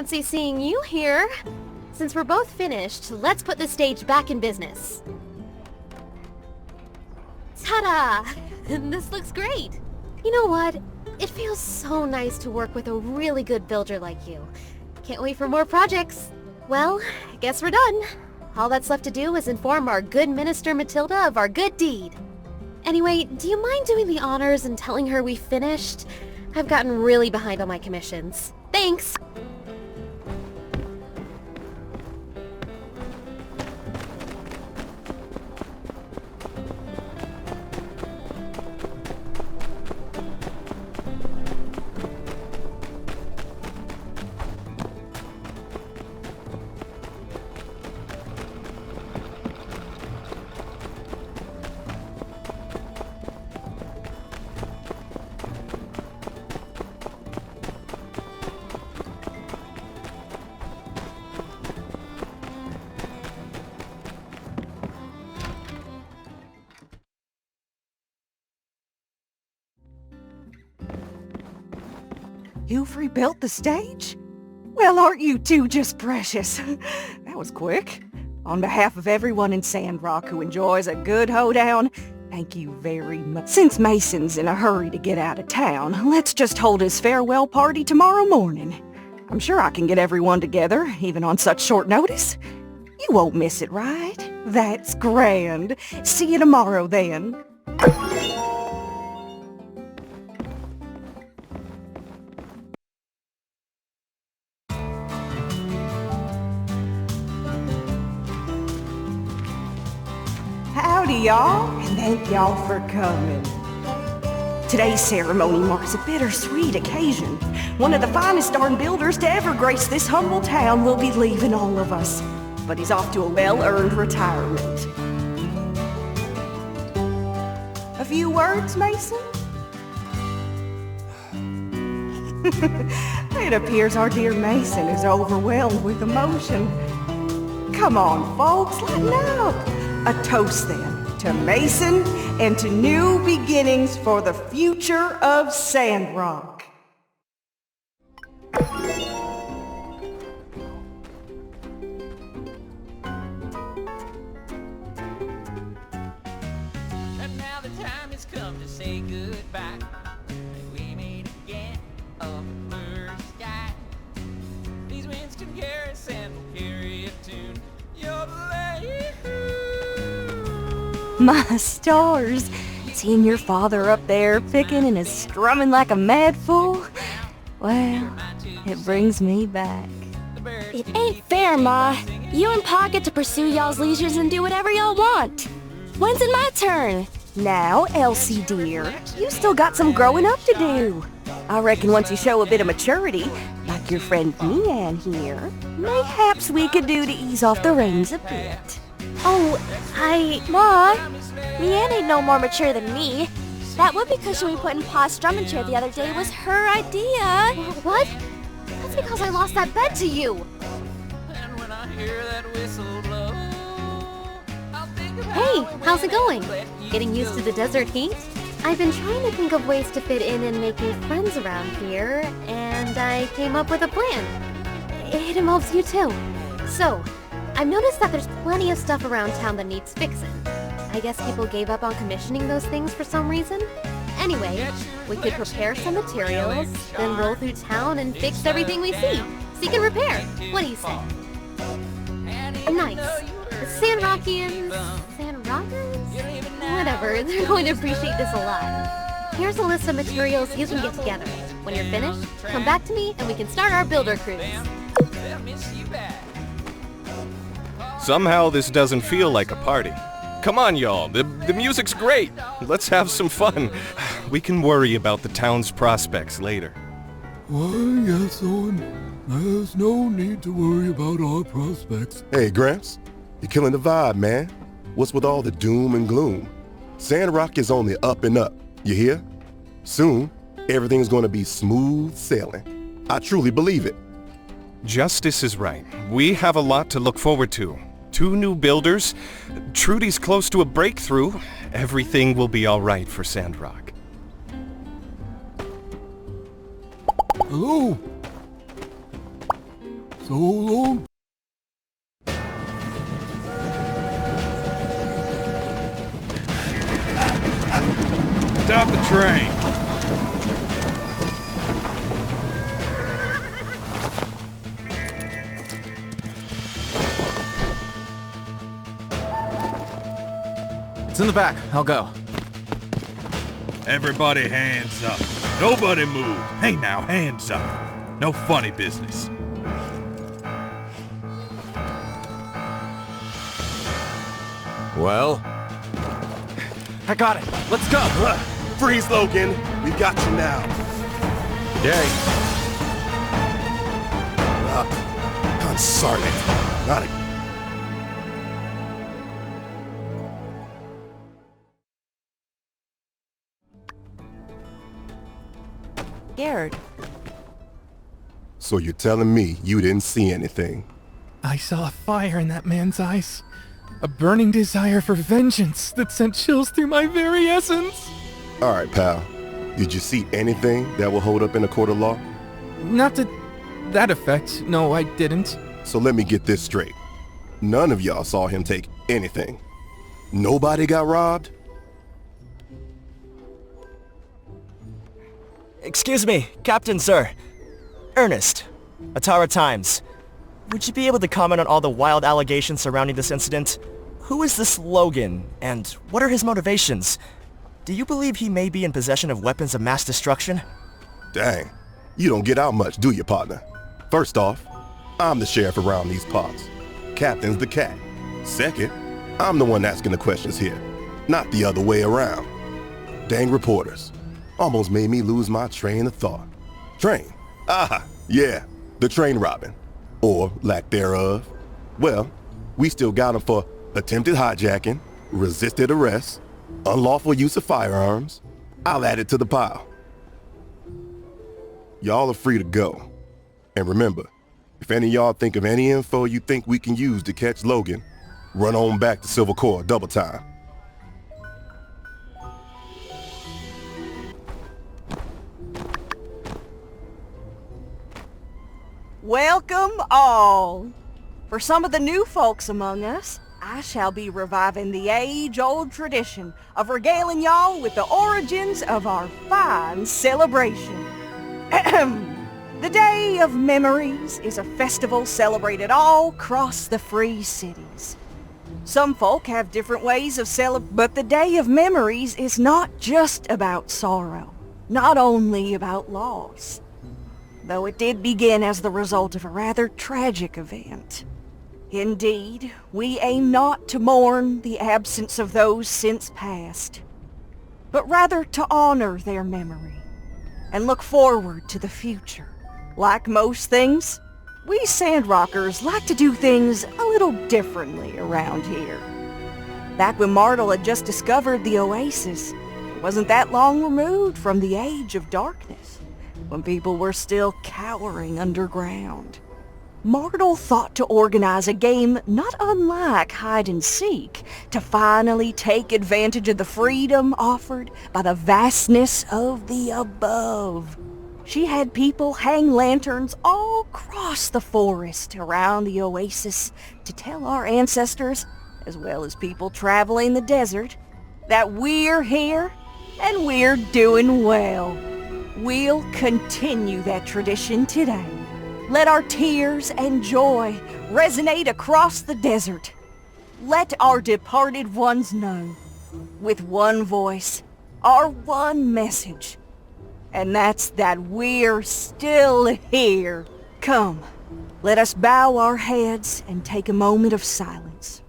fancy seeing you here. Since we're both finished, let's put the stage back in business. Ta-da! This looks great. You know what? It feels so nice to work with a really good builder like you. Can't wait for more projects. Well, I guess we're done. All that's left to do is inform our good Minister Matilda of our good deed. Anyway, do you mind doing the honors and telling her we finished? I've gotten really behind on my commissions. Thanks! You've rebuilt the stage? Well, aren't you two just precious? That was quick. On behalf of everyone in Sandrock who enjoys a good hoedown, thank you very much. Since Mason's in a hurry to get out of town, let's just hold his farewell party tomorrow morning. I'm sure I can get everyone together, even on such short notice. You won't miss it, right? That's grand. See you tomorrow, then. Howdy, y'all, and thank y'all for coming. Today's ceremony marks a bittersweet occasion. One of the finest darn builders to ever grace this humble town will be leaving all of us, but he's off to a well-earned retirement. A few words, Mason? It appears our dear Mason is overwhelmed with emotion. Come on, folks, lighten up. A toast, then, to Mason and to new beginnings for the future of Sandrock. And now the time has come to say goodbye. We meet again up in blue sky. These winds can carry us and will carry a tune. You're the My stars! Seeing your father up there picking and strumming like a mad fool? Well, it brings me back. It ain't fair, Ma. You and Pa get to pursue y'all's leisures and do whatever y'all want. When's it my turn? Now, Elsie dear, you still got some growing up to do. I reckon once you show a bit of maturity, like your friend Meanne here, mayhaps we could do to ease off the reins a bit. Oh, Ma, Meanne ain't no more mature than me. That whoopee cushion we put in Pa's strumming chair the other day was her idea. What? That's because I lost that bed to you. And when I hear that whistle blow, I'll think of Hey, how's it going? Getting used to the desert heat? I've been trying to think of ways to fit in and make new friends around here, and I came up with a plan. It involves you too. So, I've noticed that there's plenty of stuff around town that needs fixing. I guess people gave up on commissioning those things for some reason. Anyway, we could prepare some materials, then roll through town and fix everything we see. Seek and repair. What do you say? Nice. Sandrockians? Whatever, they're going to appreciate this a lot. Here's a list of materials you can get together. When you're finished, come back to me and we can start our builder cruise. Somehow this doesn't feel like a party. Come on, y'all. The music's great. Let's have some fun. We can worry about the town's prospects later. Why, yes, Owen. There's no need to worry about our prospects. Hey, Gramps. You're killing the vibe, man. What's with all the doom and gloom? Sandrock is on the up and up. You hear? Soon, everything's going to be smooth sailing. I truly believe it. Justice is right. We have a lot to look forward to. 2 new builders. Trudy's close to a breakthrough. Everything will be all right for Sandrock. Hello? So long. Stop the train! It's in the back. I'll go. Everybody hands up. Nobody move. Hey now, hands up. No funny business. Well? I got it. Let's go. Freeze, Logan. We got you now. Yay. I'm sorry. Not a... Garrett. So you're telling me you didn't see anything? I saw a fire in that man's eyes. A burning desire for vengeance that sent chills through my very essence. All right, pal. Did you see anything that will hold up in a court of law? Not to that effect. No, I didn't. So let me get this straight. None of y'all saw him take anything. Nobody got robbed? Excuse me, Captain, sir. Ernest, Atara Times. Would you be able to comment on all the wild allegations surrounding this incident? Who is this Logan, and what are his motivations? Do you believe he may be in possession of weapons of mass destruction? Dang, you don't get out much, do you, partner? First off, I'm the sheriff around these parts. Captain's the cat. Second, I'm the one asking the questions here, not the other way around. Dang reporters. Almost made me lose my train of thought. Train? Ah, yeah, the train robbing. Or lack thereof. Well, we still got him for attempted hijacking, resisted arrest, unlawful use of firearms. I'll add it to the pile. Y'all are free to go. And remember, if any of y'all think of any info you think we can use to catch Logan, run on back to Silver Corps double time. Welcome all. For some of the new folks among us, I shall be reviving the age-old tradition of regaling y'all with the origins of our fine celebration. The Day of Memories is a festival celebrated all across the free cities. Some folk have different ways of celebrating, but the Day of Memories is not just about sorrow, not only about loss. Though it did begin as the result of a rather tragic event. Indeed, we aim not to mourn the absence of those since past, but rather to honor their memory and look forward to the future. Like most things, we Sandrockers like to do things a little differently around here. Back when Martel had just discovered the oasis, it wasn't that long removed from the Age of Darkness, when people were still cowering underground. Martel thought to organize a game not unlike hide-and-seek to finally take advantage of the freedom offered by the vastness of the above. She had people hang lanterns all across the forest around the oasis to tell our ancestors, as well as people traveling the desert, that we're here and we're doing well. We'll continue that tradition today. Let our tears and joy resonate across the desert. Let our departed ones know, with one voice, our one message, and that's that we're still here. Come, let us bow our heads and take a moment of silence.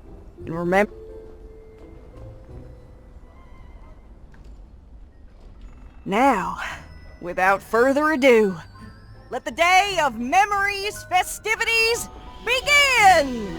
And remember... Now, without further ado, let the Day of Memories festivities begin!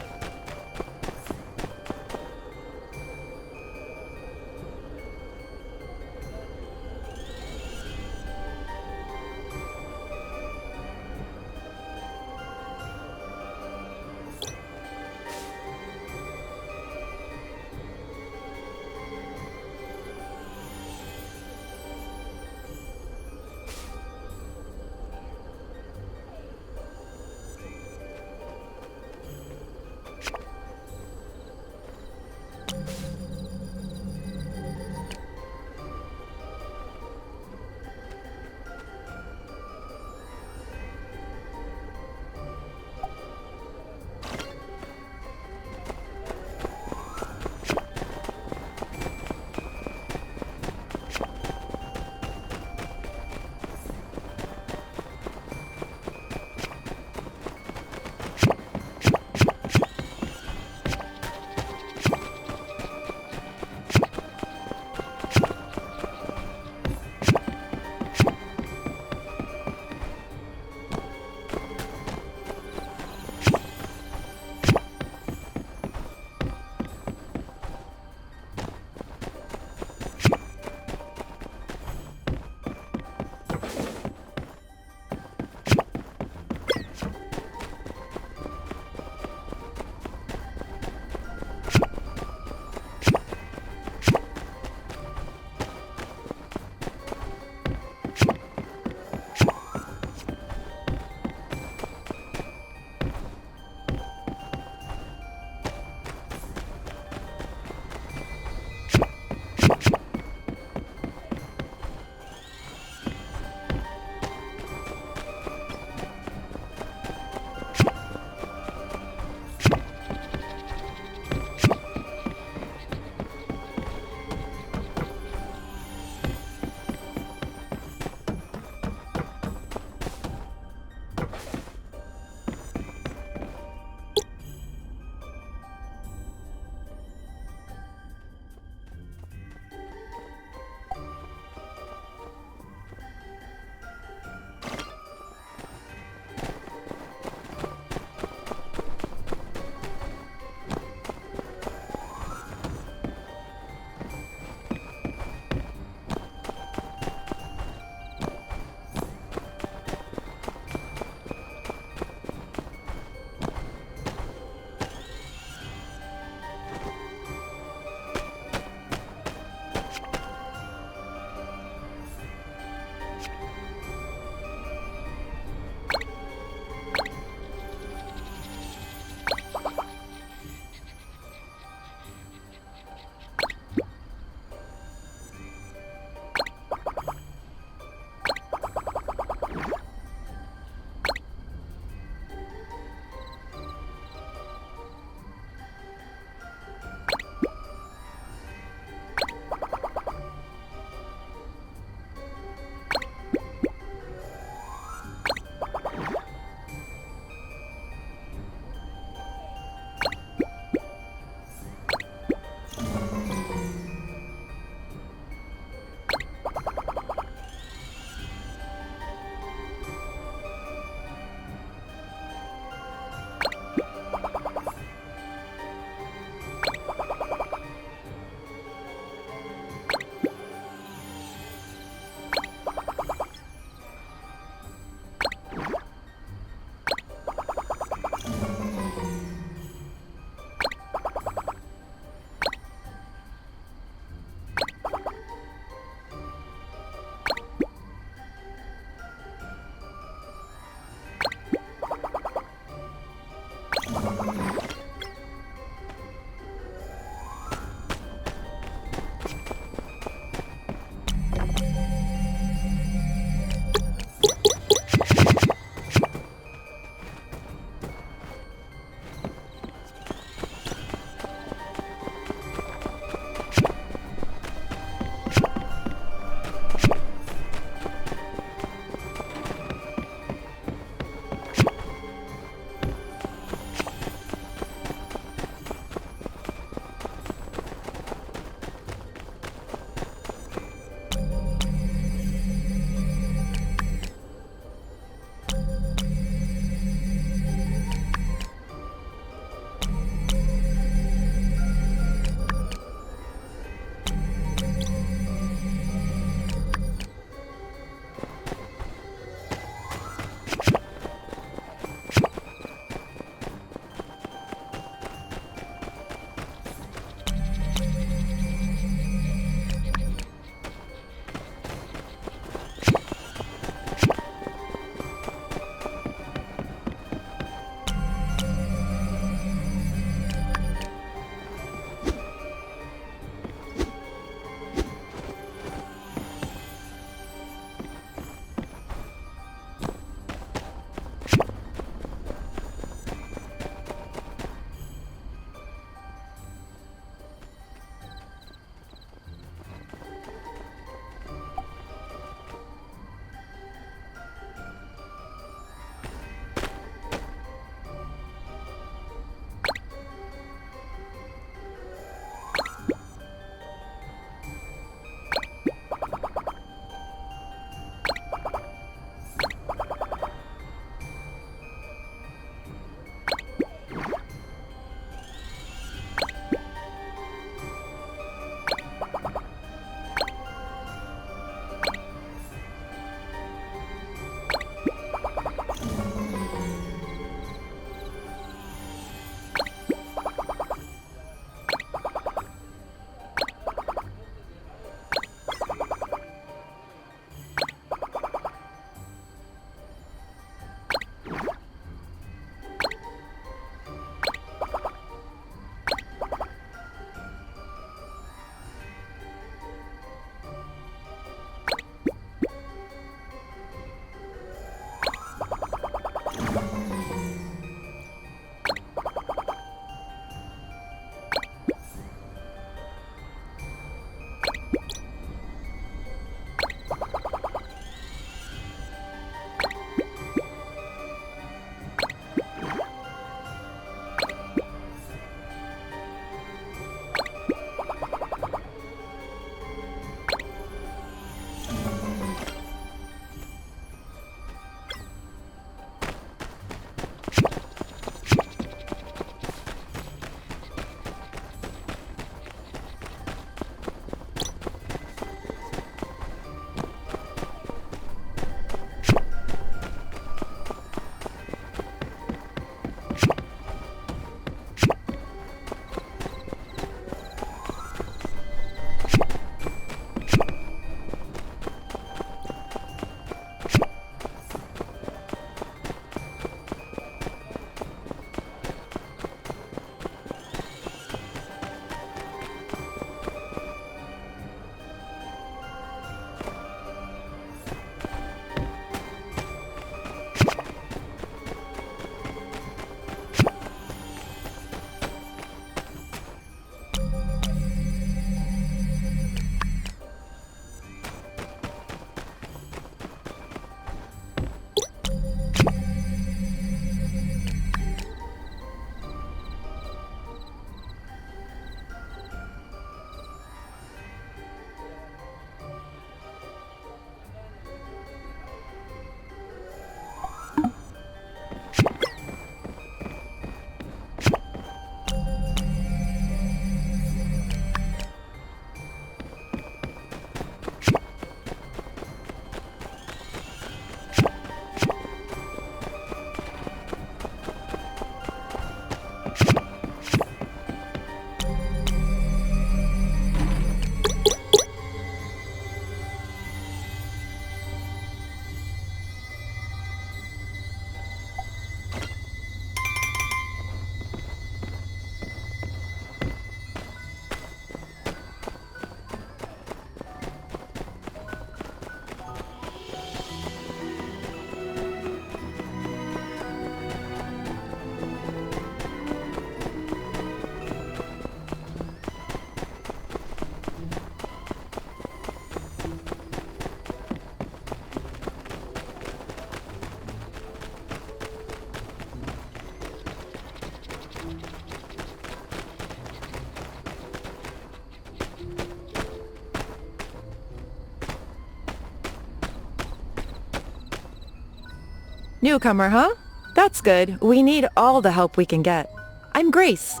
Newcomer, huh? That's good. We need all the help we can get. I'm Grace.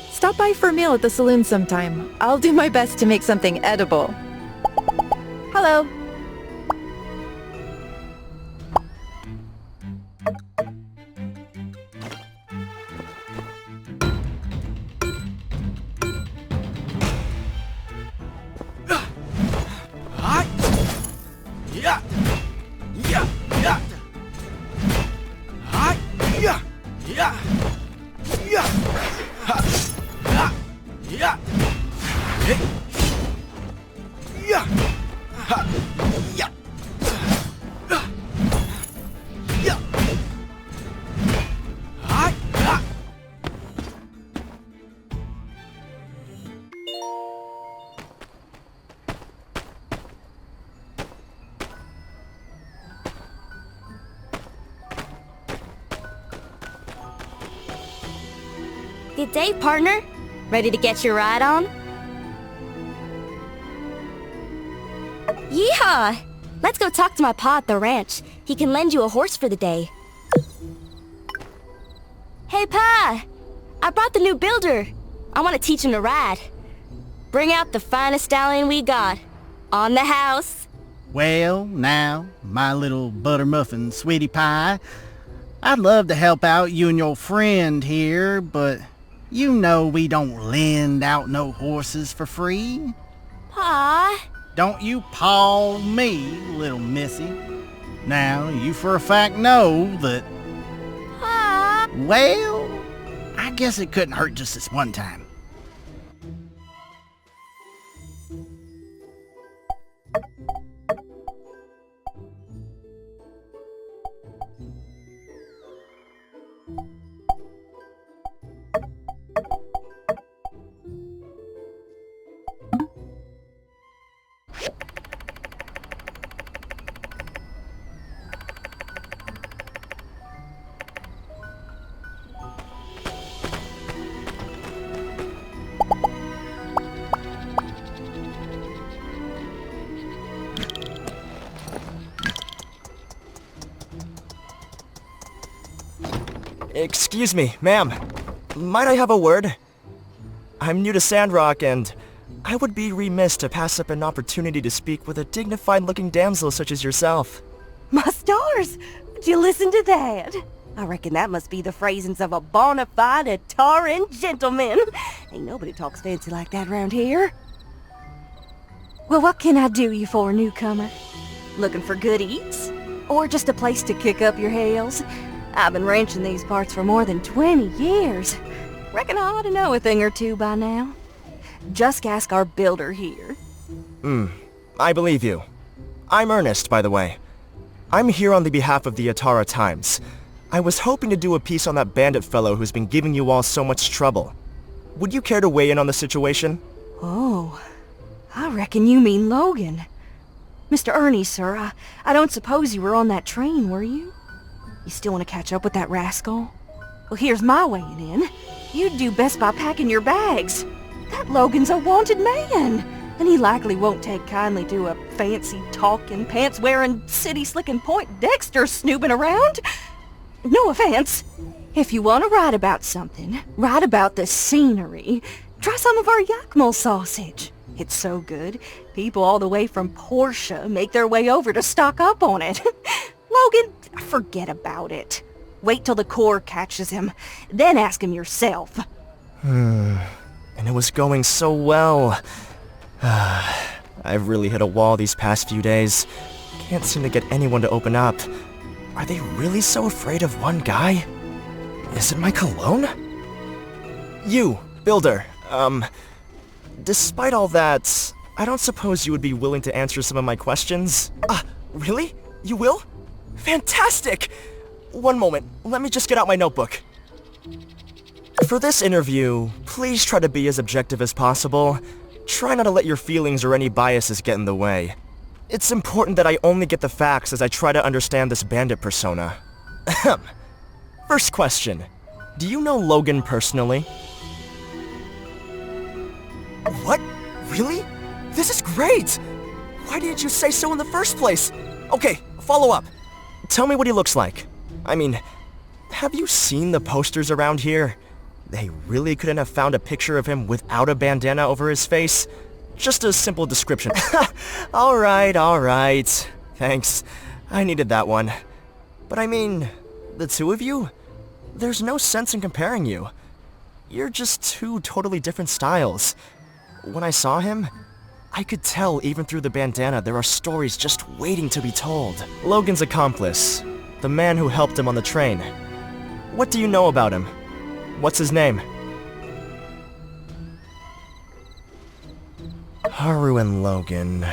Stop by for a meal at the saloon sometime. I'll do my best to make something edible. Hello. Yeah. Yeah. Yeah. Hi. Yeah. Yeah. Yeah. Ha. Ha. Yeah. Hey. Yeah. Ha. Yeah. Yeah. Hi. Ha. Good day, partner. Ready to get your ride on? Yeehaw! Let's go talk to my pa at the ranch. He can lend you a horse for the day. Hey, Pa! I brought the new builder. I want to teach him to ride. Bring out the finest stallion we got. On the house. Well, now, my little buttermuffin sweetie pie, I'd love to help out you and your friend here, but you know we don't lend out no horses for free. Pa? Don't you paw me, little missy. Now, you for a fact know that... Pa? Well, I guess it couldn't hurt just this one time. Excuse me, ma'am. Might I have a word? I'm new to Sandrock, and I would be remiss to pass up an opportunity to speak with a dignified-looking damsel such as yourself. My stars! Would you listen to that? I reckon that must be the phrasings of a bona fide Ataran gentleman. Ain't nobody talks fancy like that around here. Well, what can I do you for, newcomer? Looking for good eats? Or just a place to kick up your heels? I've been ranching these parts for more than 20 years. Reckon I ought to know a thing or two by now. Just ask our builder here. I believe you. I'm Ernest, by the way. I'm here on the behalf of the Atara Times. I was hoping to do a piece on that bandit fellow who's been giving you all so much trouble. Would you care to weigh in on the situation? Oh, I reckon you mean Logan. Mr. Ernie, sir, I don't suppose you were on that train, were you? You still want to catch up with that rascal? Well, here's my weighing in. You'd do best by packing your bags. That Logan's a wanted man, and he likely won't take kindly to a fancy talking, pants-wearing, city-slicking Point Dexter snooping around. No offense. If you want to write about something, write about the scenery. Try some of our Yakmul sausage. It's so good, people all the way from Portia make their way over to stock up on it. Logan, forget about it. Wait till the Corps catches him, then ask him yourself. And it was going so well. I've really hit a wall these past few days. Can't seem to get anyone to open up. Are they really so afraid of one guy? Is it my cologne? You, builder, despite all that, I don't suppose you would be willing to answer some of my questions? Really? You will? Fantastic! One moment, let me just get out my notebook. For this interview, please try to be as objective as possible. Try not to let your feelings or any biases get in the way. It's important that I only get the facts as I try to understand this bandit persona. First question. Do you know Logan personally? What? Really? This is great! Why didn't you say so in the first place? Okay, follow up. Tell me what he looks like. I mean, have you seen the posters around here? They really couldn't have found a picture of him without a bandana over his face? Just a simple description. Alright. Thanks. I needed that one. But I mean, the two of you? There's no sense in comparing you. You're just two totally different styles. When I saw him, I could tell even through the bandana there are stories just waiting to be told. Logan's accomplice, the man who helped him on the train. What do you know about him? What's his name? Haru and Logan.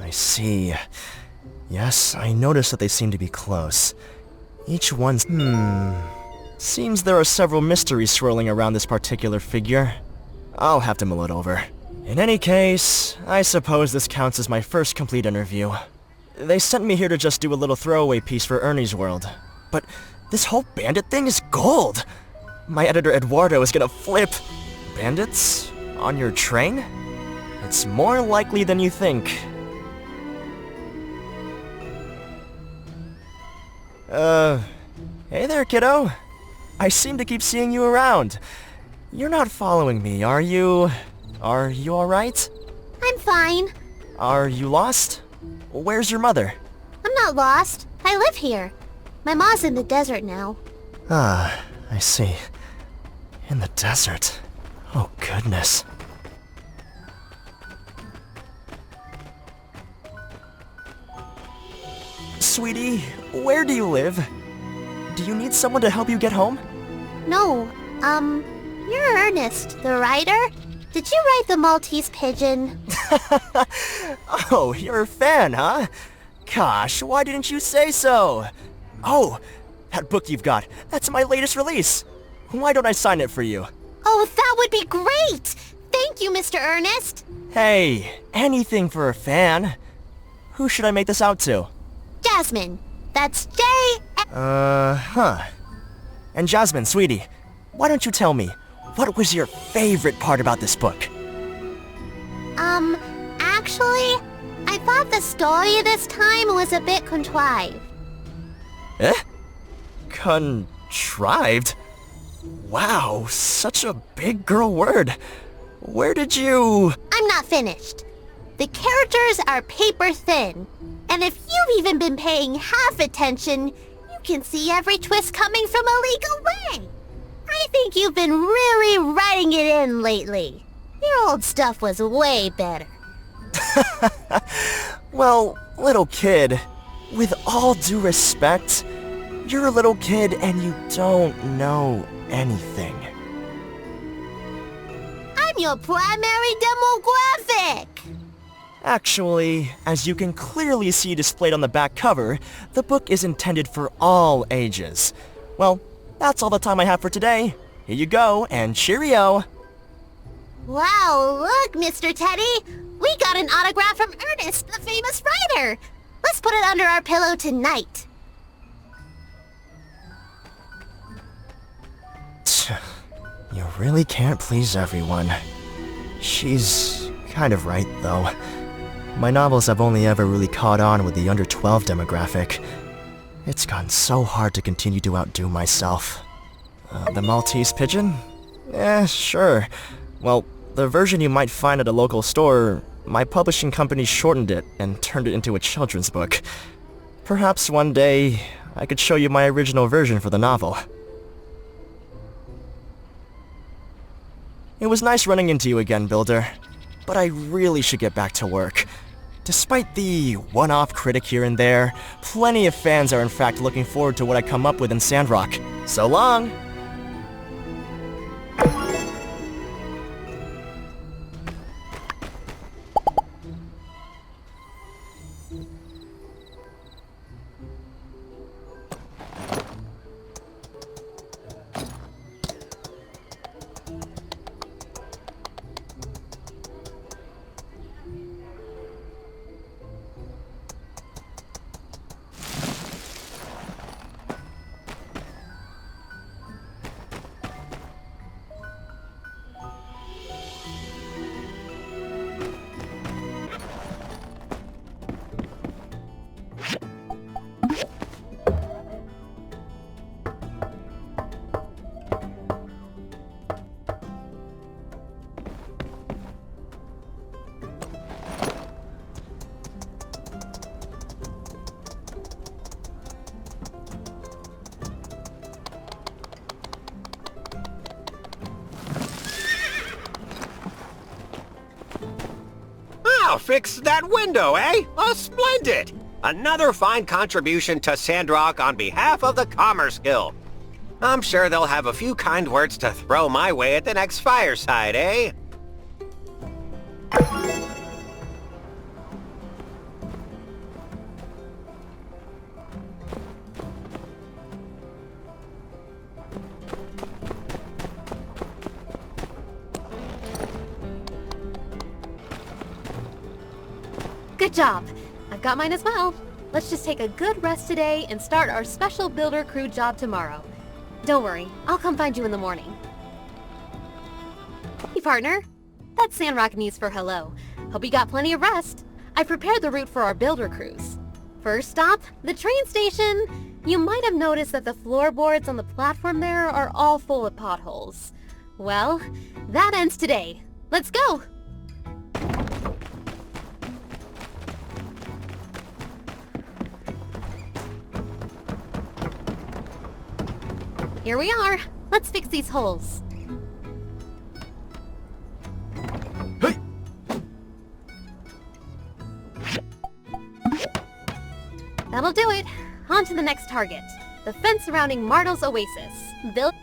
I see. Yes, I noticed that they seem to be close. Each one's... Seems there are several mysteries swirling around this particular figure. I'll have to mull it over. In any case, I suppose this counts as my first complete interview. They sent me here to just do a little throwaway piece for Ernie's World. But this whole bandit thing is gold! My editor Eduardo is gonna flip. Bandits? On your train? It's more likely than you think. Hey there, kiddo. I seem to keep seeing you around. You're not following me, are you? Are you alright? I'm fine. Are you lost? Where's your mother? I'm not lost. I live here. My ma's in the desert now. Ah, I see. In the desert. Oh, goodness. Sweetie, where do you live? Do you need someone to help you get home? No, you're Ernest, the writer? Did you write The Maltese Pigeon? Oh, you're a fan, huh? Gosh, why didn't you say so? Oh, that book you've got, that's my latest release. Why don't I sign it for you? Oh, that would be great! Thank you, Mr. Ernest! Hey, anything for a fan. Who should I make this out to? Jasmine. That's J... And Jasmine, sweetie, why don't you tell me, what was your favorite part about this book? Actually, I thought the story this time was a bit contrived. Eh? Contrived? Wow, such a big girl word. Where did you... I'm not finished. The characters are paper thin. And if you've even been paying half attention, you can see every twist coming from a league away. I think you've been really writing it in lately. Your old stuff was way better. Well, little kid, with all due respect, you're a little kid and you don't know anything. I'm your primary demographic! Actually, as you can clearly see displayed on the back cover, the book is intended for all ages. Well, that's all the time I have for today. Here you go, and cheerio! Wow, look, Mr. Teddy! We got an autograph from Ernest, the famous writer! Let's put it under our pillow tonight. You really can't please everyone. She's kind of right, though. My novels have only ever really caught on with the under 12 demographic. It's gotten so hard to continue to outdo myself. The Maltese Pigeon? Sure. Well, the version you might find at a local store, my publishing company shortened it and turned it into a children's book. Perhaps one day, I could show you my original version for the novel. It was nice running into you again, Builder, but I really should get back to work. Despite the one-off critic here and there, plenty of fans are in fact looking forward to what I come up with in Sandrock. So long! Wow, fix that window, eh? Oh, splendid! Another fine contribution to Sandrock on behalf of the Commerce Guild. I'm sure they'll have a few kind words to throw my way at the next Fireside, eh? Good job. I've got mine as well. Let's just take a good rest today and start our special builder crew job tomorrow. Don't worry, I'll come find you in the morning. Hey, partner. That's Sandrock news for hello. Hope you got plenty of rest. I prepared the route for our builder crews. First stop, the train station. You might have noticed that the floorboards on the platform there are all full of potholes. Well, that ends today. Let's go! Here we are. Let's fix these holes. Hey! That'll do it. On to the next target. The fence surrounding Martel's Oasis. Build...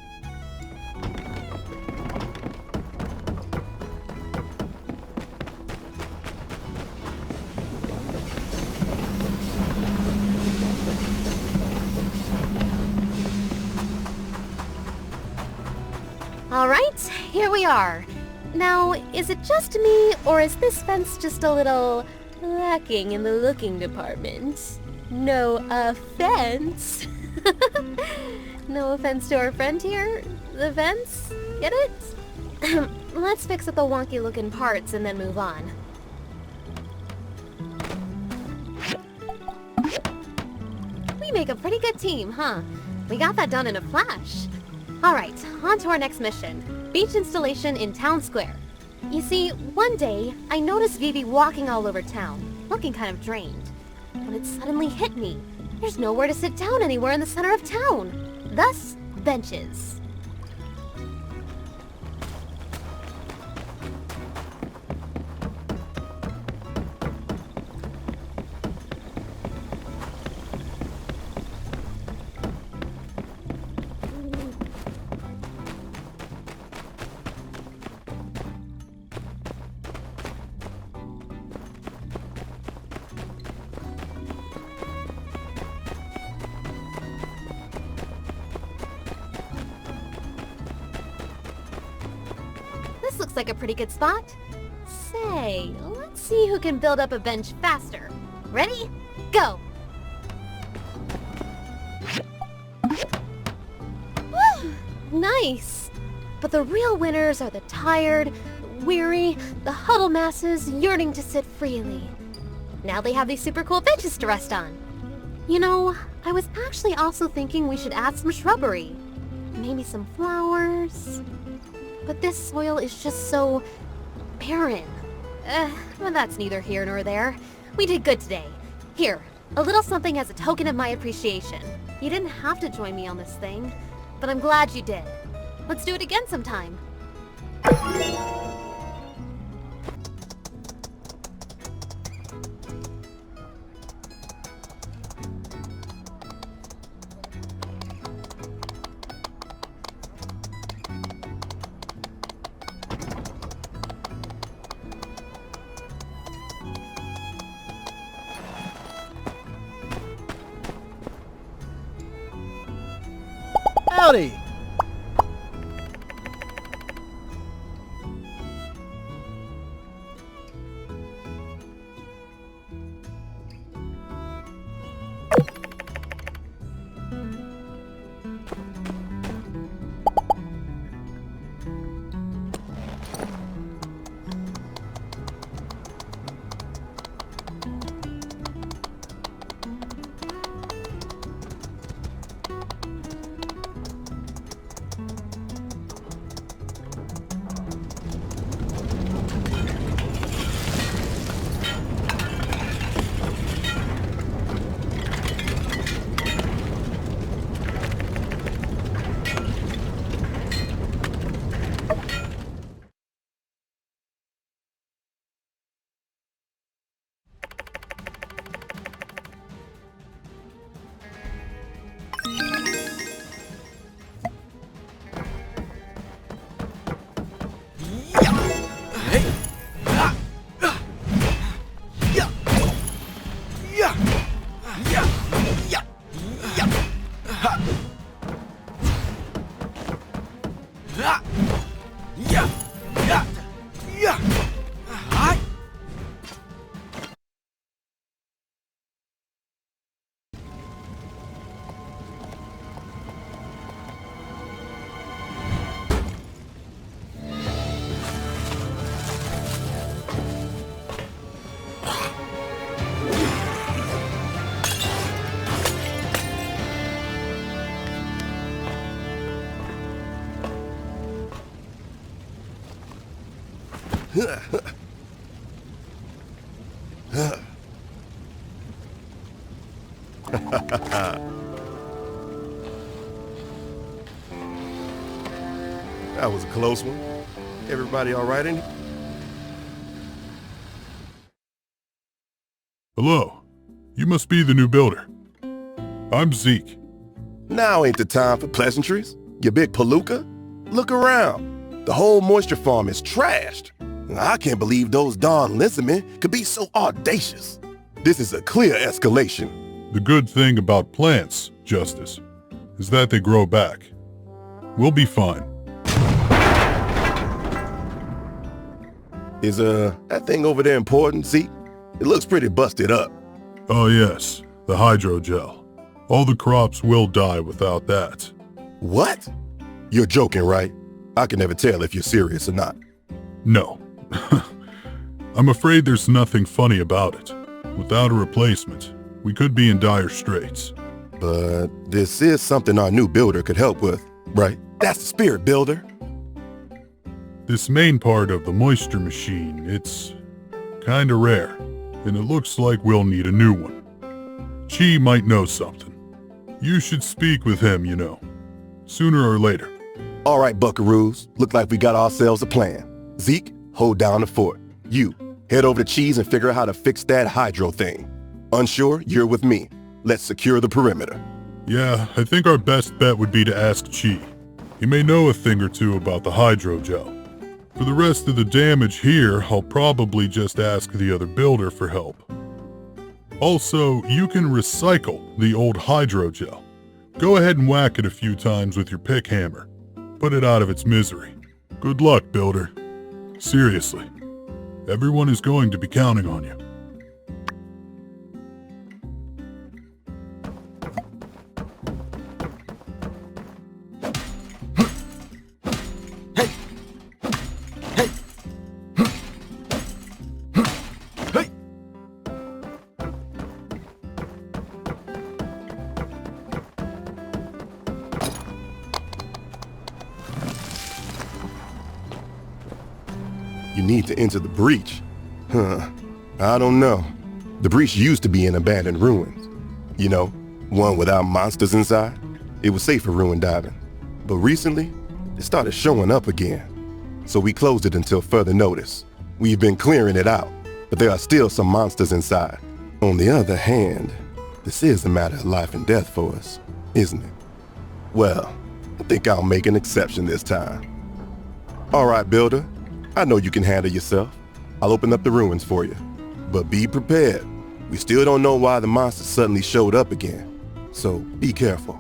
Alright, here we are. Now, is it just me, or is this fence just a little lacking in the looking department? No offense. No offense to our friend here. The fence? Get it? Let's fix up the wonky looking parts and then move on. We make a pretty good team, huh? We got that done in a flash. Alright, on to our next mission. Beach installation in Town Square. You see, one day, I noticed Vivi walking all over town, looking kind of drained. When it suddenly hit me, there's nowhere to sit down anywhere in the center of town. Thus, benches. This looks like a pretty good spot. Say, let's see who can build up a bench faster. Ready? Go! Woo! Nice! But the real winners are the tired, the weary, the huddle masses yearning to sit freely. Now they have these super cool benches to rest on. You know, I was actually also thinking we should add some shrubbery. Maybe some flowers. But this soil is just so barren. Well, that's neither here nor there. We did good today. Here, a little something as a token of my appreciation. You didn't have to join me on this thing, but I'm glad you did. Let's do it again sometime. Howdy! That was a close one. Everybody all right in here? Hello. You must be the new builder. I'm Zeke. Now ain't the time for pleasantries, you big palooka. Look around. The whole moisture farm is trashed. I can't believe those darn Linsemen could be so audacious. This is a clear escalation. The good thing about plants, Justice, is that they grow back. We'll be fine. Is that thing over there important, Zeke? It looks pretty busted up. Oh yes, the hydrogel. All the crops will die without that. What? You're joking, right? I can never tell if you're serious or not. No. I'm afraid there's nothing funny about it. Without a replacement, we could be in dire straits. But this is something our new builder could help with, right? That's the spirit, builder. This main part of the moisture machine, it's kinda rare, and it looks like we'll need a new one. Chi might know something. You should speak with him, you know, sooner or later. All right, buckaroos, look like we got ourselves a plan. Zeke, hold down the fort. You, head over to Cheese and figure out how to fix that hydro thing. Unsure, you're with me. Let's secure the perimeter. Yeah, I think our best bet would be to ask Chi. He may know a thing or two about the hydrogel. For the rest of the damage here, I'll probably just ask the other builder for help. Also, you can recycle the old hydrogel. Go ahead and whack it a few times with your pick hammer. Put it out of its misery. Good luck, builder. Seriously, everyone is going to be counting on you. You need to enter the breach. I don't know. The breach used to be in abandoned ruins. You know, one without monsters inside. It was safe for ruin diving. But recently, it started showing up again. So we closed it until further notice. We've been clearing it out, but there are still some monsters inside. On the other hand, this is a matter of life and death for us, isn't it? Well, I think I'll make an exception this time. All right, builder. I know you can handle yourself. I'll open up the ruins for you. But be prepared. We still don't know why the monster suddenly showed up again. So be careful.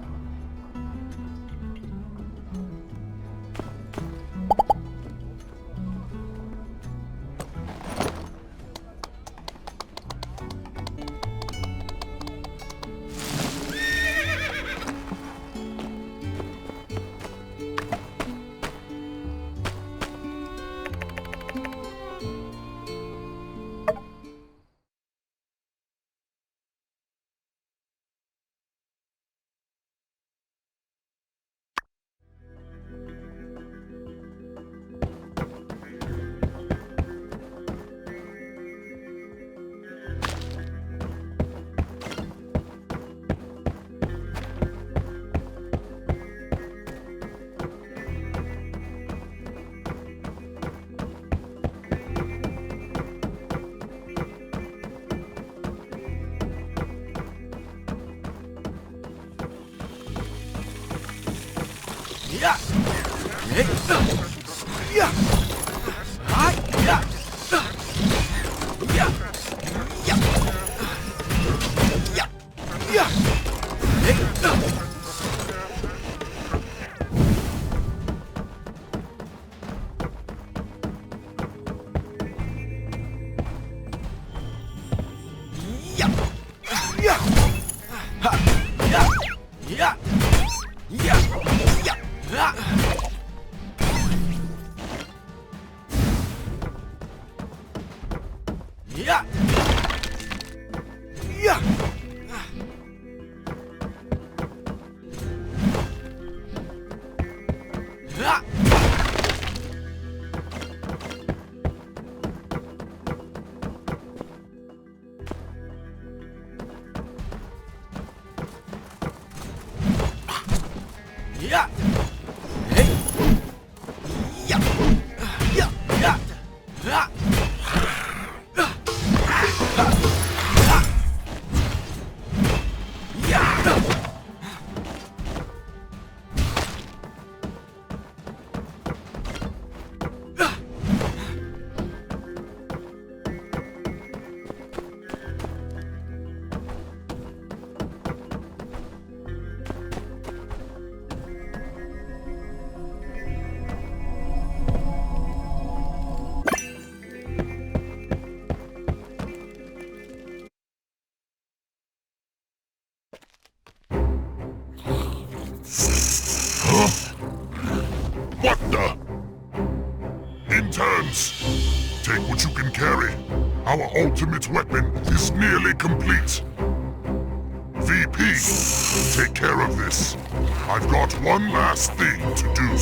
turns. Take what you can carry. Our ultimate weapon is nearly complete. VP, take care of this. I've got one last thing to do.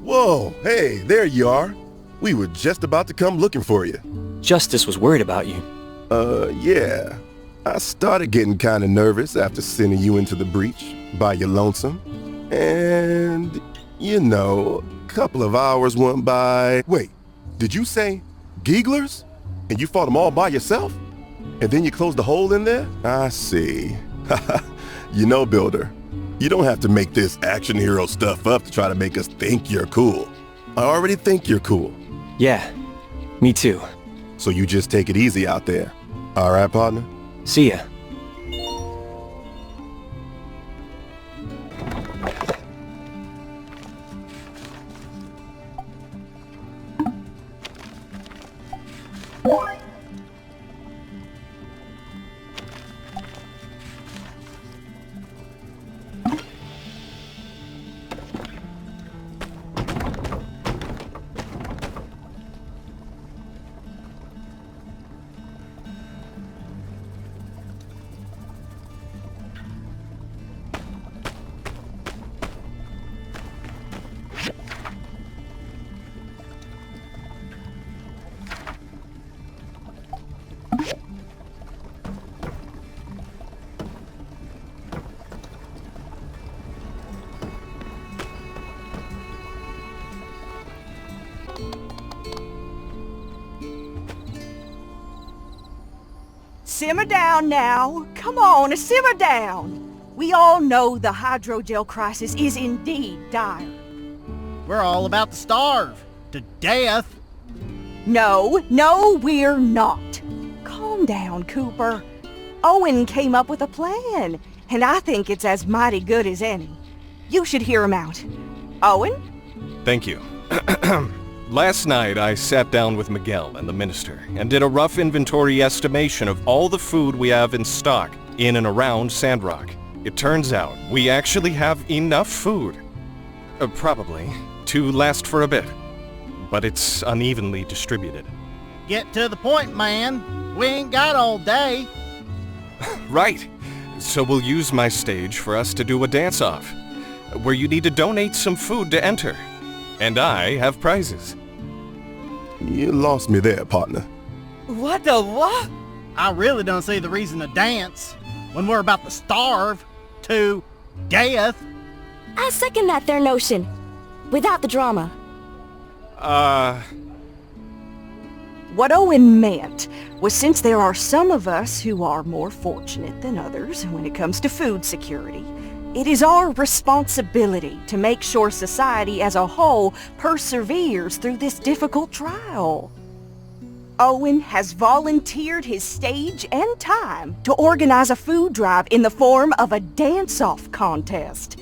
Whoa, hey, there you are. We were just about to come looking for you. Justice was worried about you. Yeah. I started getting kind of nervous after sending you into the breach by your lonesome. And, you know, a couple of hours went by. Wait, did you say gigglers? And you fought them all by yourself? And then you closed the hole in there? I see. You know, Builder, you don't have to make this action hero stuff up to try to make us think you're cool. I already think you're cool. Yeah, me too. So you just take it easy out there. All right, partner? See ya. simmer down now. Come on, simmer down. We all know the hydrogel crisis is indeed dire. We're all about to starve. To death. No, we're not. Calm down, Cooper. Owen came up with a plan, and I think it's as mighty good as any. You should hear him out. Owen? Thank you. Last night, I sat down with Miguel and the minister and did a rough inventory estimation of all the food we have in stock in and around Sandrock. It turns out we actually have enough food, probably, to last for a bit. But it's unevenly distributed. Get to the point, man. We ain't got all day. Right. So we'll use my stage for us to do a dance-off, where you need to donate some food to enter. And I have prizes. You lost me there, partner. What the what? I really don't see the reason to dance when we're about to starve to death. I second that there notion. Without the drama. What Owen meant was since there are some of us who are more fortunate than others when it comes to food security, it is our responsibility to make sure society as a whole perseveres through this difficult trial. Owen has volunteered his stage and time to organize a food drive in the form of a dance-off contest.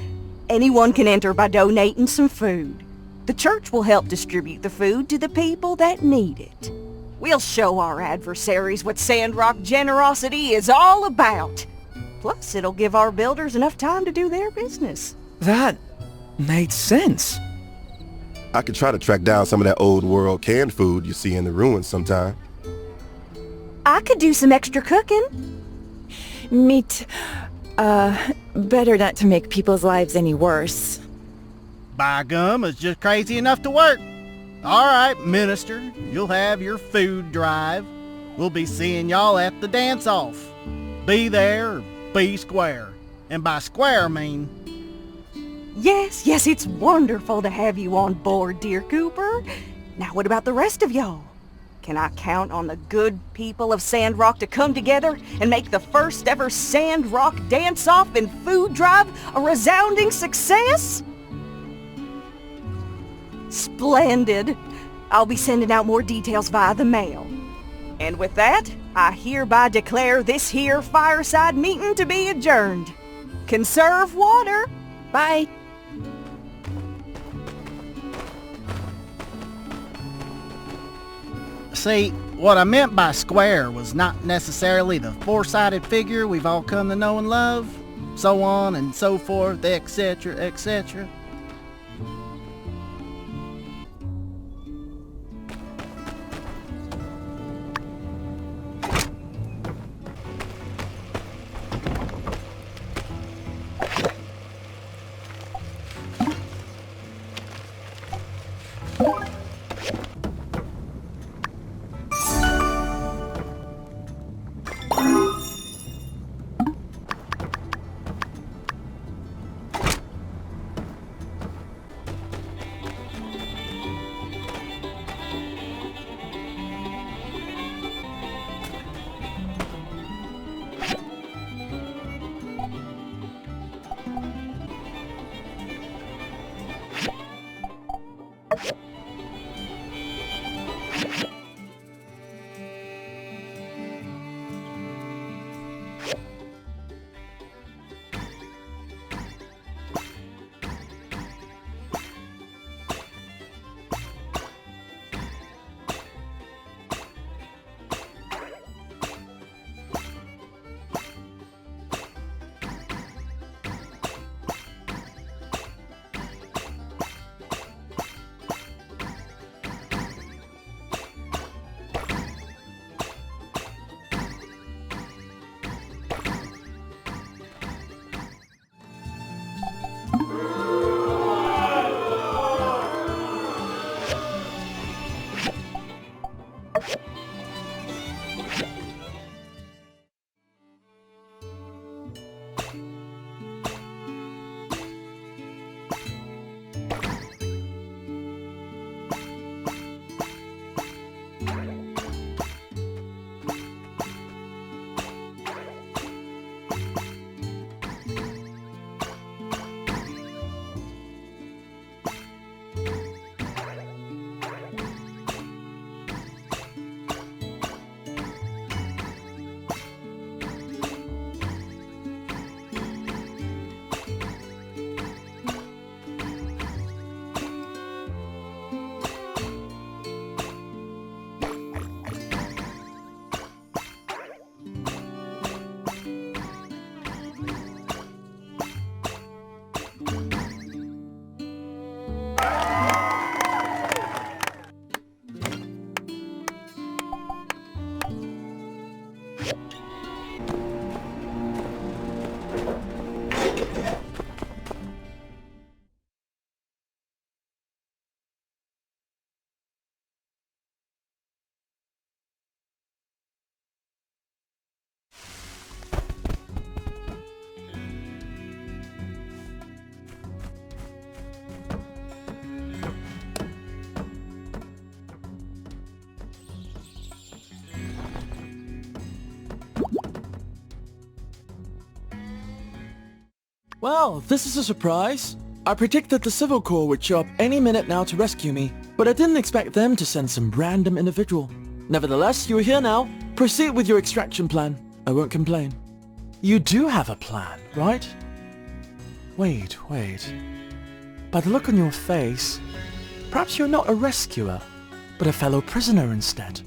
Anyone can enter by donating some food. The church will help distribute the food to the people that need it. We'll show our adversaries what Sandrock generosity is all about. Plus, it'll give our builders enough time to do their business. That made sense. I could try to track down some of that old world canned food you see in the ruins sometime. I could do some extra cooking. Meat, better not to make people's lives any worse. By gum, it's just crazy enough to work. All right, minister, you'll have your food drive. We'll be seeing y'all at the dance-off. Be there or be square. And by square, I mean... Yes, it's wonderful to have you on board, dear Cooper. Now what about the rest of y'all? Can I count on the good people of Sandrock to come together and make the first ever Sandrock dance-off and food drive a resounding success? Splendid. I'll be sending out more details via the mail. And with that, I hereby declare this here Fireside meeting to be adjourned. Conserve water. Bye. See, what I meant by square was not necessarily the four-sided figure we've all come to know and love, so on and so forth, etc., etc. Well, this is a surprise. I predicted the Civil Corps would show up any minute now to rescue me, but I didn't expect them to send some random individual. Nevertheless, you're here now. Proceed with your extraction plan. I won't complain. You do have a plan, right? Wait. By the look on your face, perhaps you're not a rescuer, but a fellow prisoner instead.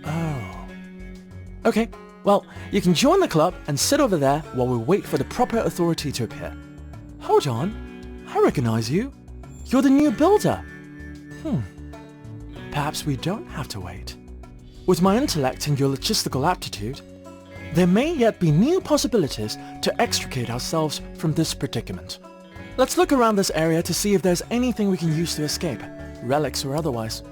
Oh. Okay. Well, you can join the club and sit over there while we wait for the proper authority to appear. Hold on. I recognize you. You're the new builder. Perhaps we don't have to wait. With my intellect and your logistical aptitude, there may yet be new possibilities to extricate ourselves from this predicament. Let's look around this area to see if there's anything we can use to escape, relics or otherwise.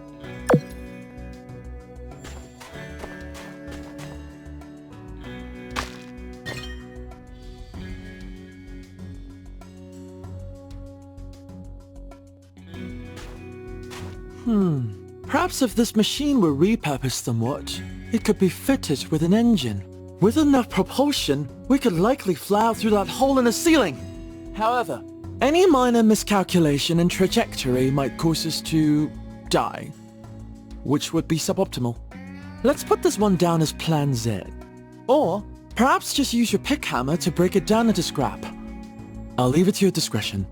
Perhaps if this machine were repurposed somewhat, it could be fitted with an engine. With enough propulsion, we could likely fly out through that hole in the ceiling. However, any minor miscalculation in trajectory might cause us to die, which would be suboptimal. Let's put this one down as Plan Z. Or perhaps just use your pick hammer to break it down into scrap. I'll leave it to your discretion.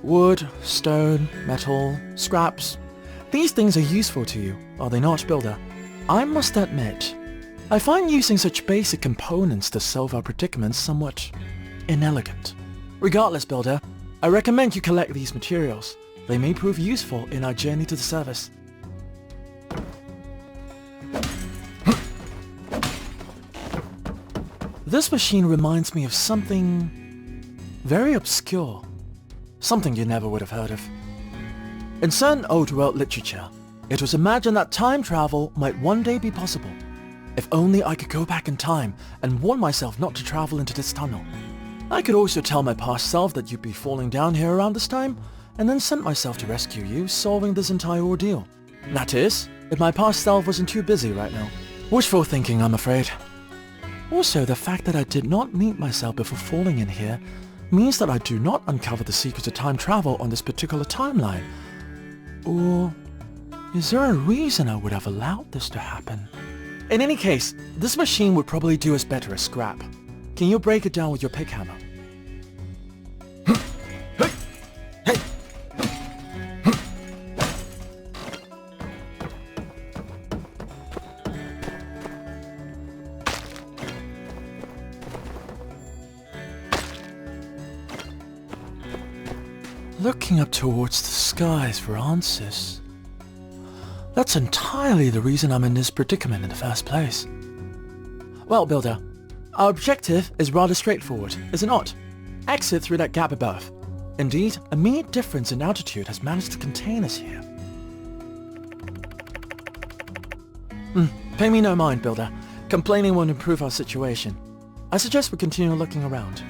Wood, stone, metal, scraps. These things are useful to you, are they not, Builder? I must admit, I find using such basic components to solve our predicaments somewhat inelegant. Regardless, Builder, I recommend you collect these materials. They may prove useful in our journey to the surface. This machine reminds me of something very obscure. Something you never would have heard of. In certain old world literature, it was imagined that time travel might one day be possible. If only I could go back in time and warn myself not to travel into this tunnel. I could also tell my past self that you'd be falling down here around this time, and then sent myself to rescue you, solving this entire ordeal. That is, if my past self wasn't too busy right now. Wishful thinking, I'm afraid. Also, the fact that I did not meet myself before falling in here means that I do not uncover the secrets of time travel on this particular timeline. Or is there a reason I would have allowed this to happen? In any case, this machine would probably do us better as scrap. Can you break it down with your pick hammer? Looking up towards the skies for answers. That's entirely the reason I'm in this predicament in the first place. Well, Builder, our objective is rather straightforward, is it not? Exit through that gap above. Indeed, a mere difference in altitude has managed to contain us here. Pay me no mind, Builder. Complaining won't improve our situation. I suggest we continue looking around.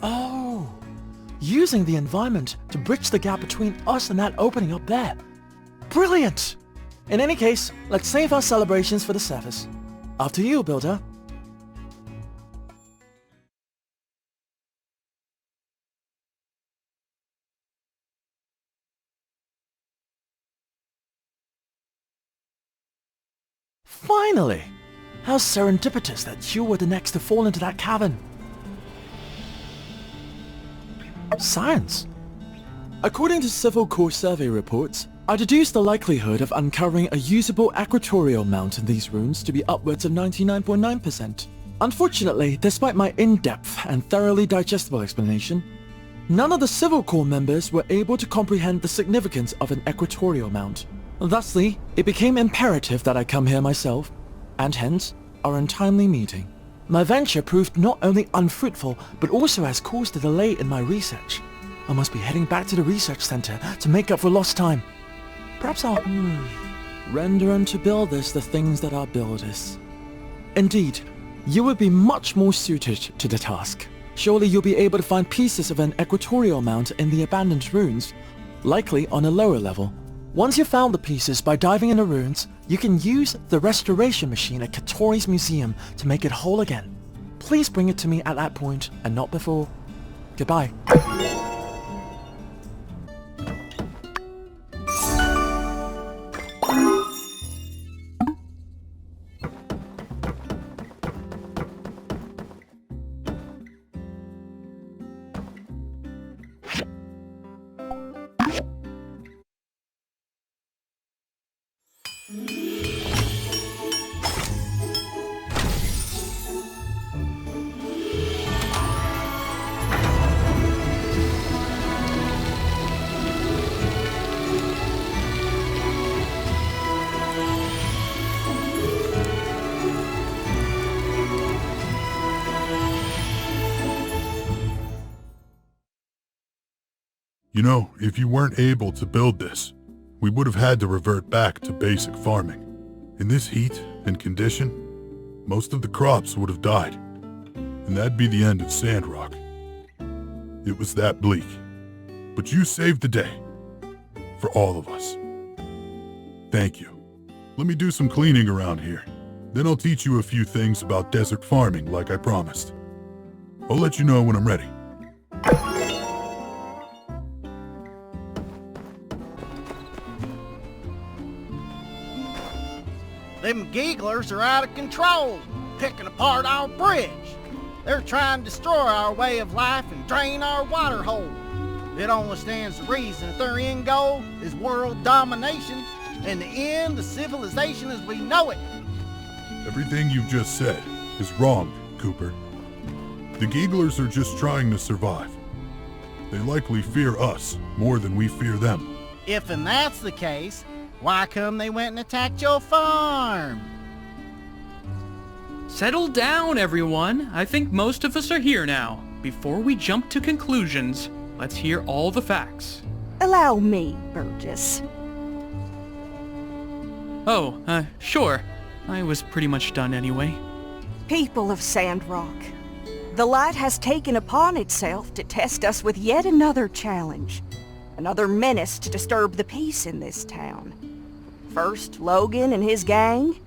Oh, using the environment to bridge the gap between us and that opening up there. Brilliant! In any case, let's save our celebrations for the surface. After you, Builder. Finally! How serendipitous that you were the next to fall into that cavern. Science. According to Civil Corps survey reports, I deduced the likelihood of uncovering a usable equatorial mount in these ruins to be upwards of 99.9%. Unfortunately, despite my in-depth and thoroughly digestible explanation, none of the Civil Corps members were able to comprehend the significance of an equatorial mount. Thusly, it became imperative that I come here myself, and hence, our untimely meeting. My venture proved not only unfruitful, but also has caused a delay in my research. I must be heading back to the research center to make up for lost time. Perhaps I'll, render unto builders the things that are builders. Indeed, you would be much more suited to the task. Surely you'll be able to find pieces of an equatorial mount in the abandoned ruins, likely on a lower level. Once you've found the pieces by diving in the ruins, you can use the restoration machine at Katori's museum to make it whole again. Please bring it to me at that point, and not before. Goodbye. You know, if you weren't able to build this, we would have had to revert back to basic farming. In this heat and condition, most of the crops would have died, and that'd be the end of Sandrock. It was that bleak, but you saved the day, for all of us. Thank you. Let me do some cleaning around here, then I'll teach you a few things about desert farming like I promised. I'll let you know when I'm ready. Them gigglers are out of control, picking apart our bridge. They're trying to destroy our way of life and drain our water hole. It only stands to reason that their end goal is world domination and the end of civilization as we know it. Everything you've just said is wrong, Cooper. The gigglers are just trying to survive. They likely fear us more than we fear them. If and that's the case, why come they went and attacked your farm? Settle down, everyone. I think most of us are here now. Before we jump to conclusions, let's hear all the facts. Allow me, Burgess. Oh, sure. I was pretty much done anyway. People of Sandrock, the light has taken upon itself to test us with yet another challenge. Another menace to disturb the peace in this town. First Logan and his gang,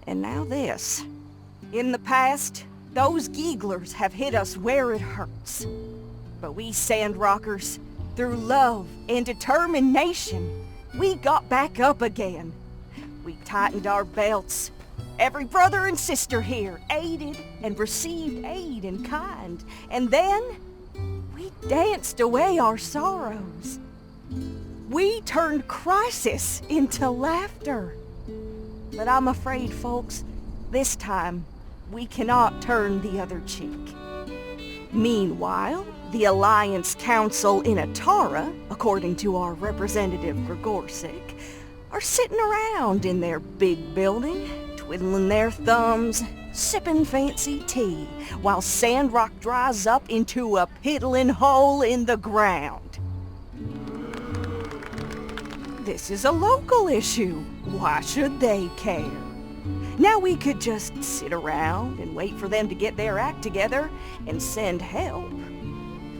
and now this. In the past, those gigglers have hit us where it hurts. But we Sandrockers, through love and determination, we got back up again. We tightened our belts. Every brother and sister here aided and received aid in kind. And then, we danced away our sorrows. We turned crisis into laughter. But I'm afraid, folks, this time, we cannot turn the other cheek. Meanwhile, the Alliance Council in Atara, according to our representative Grigorsic, are sitting around in their big building, twiddling their thumbs, sipping fancy tea, while Sandrock dries up into a piddling hole in the ground. This is a local issue. Why should they care? Now we could just sit around and wait for them to get their act together and send help.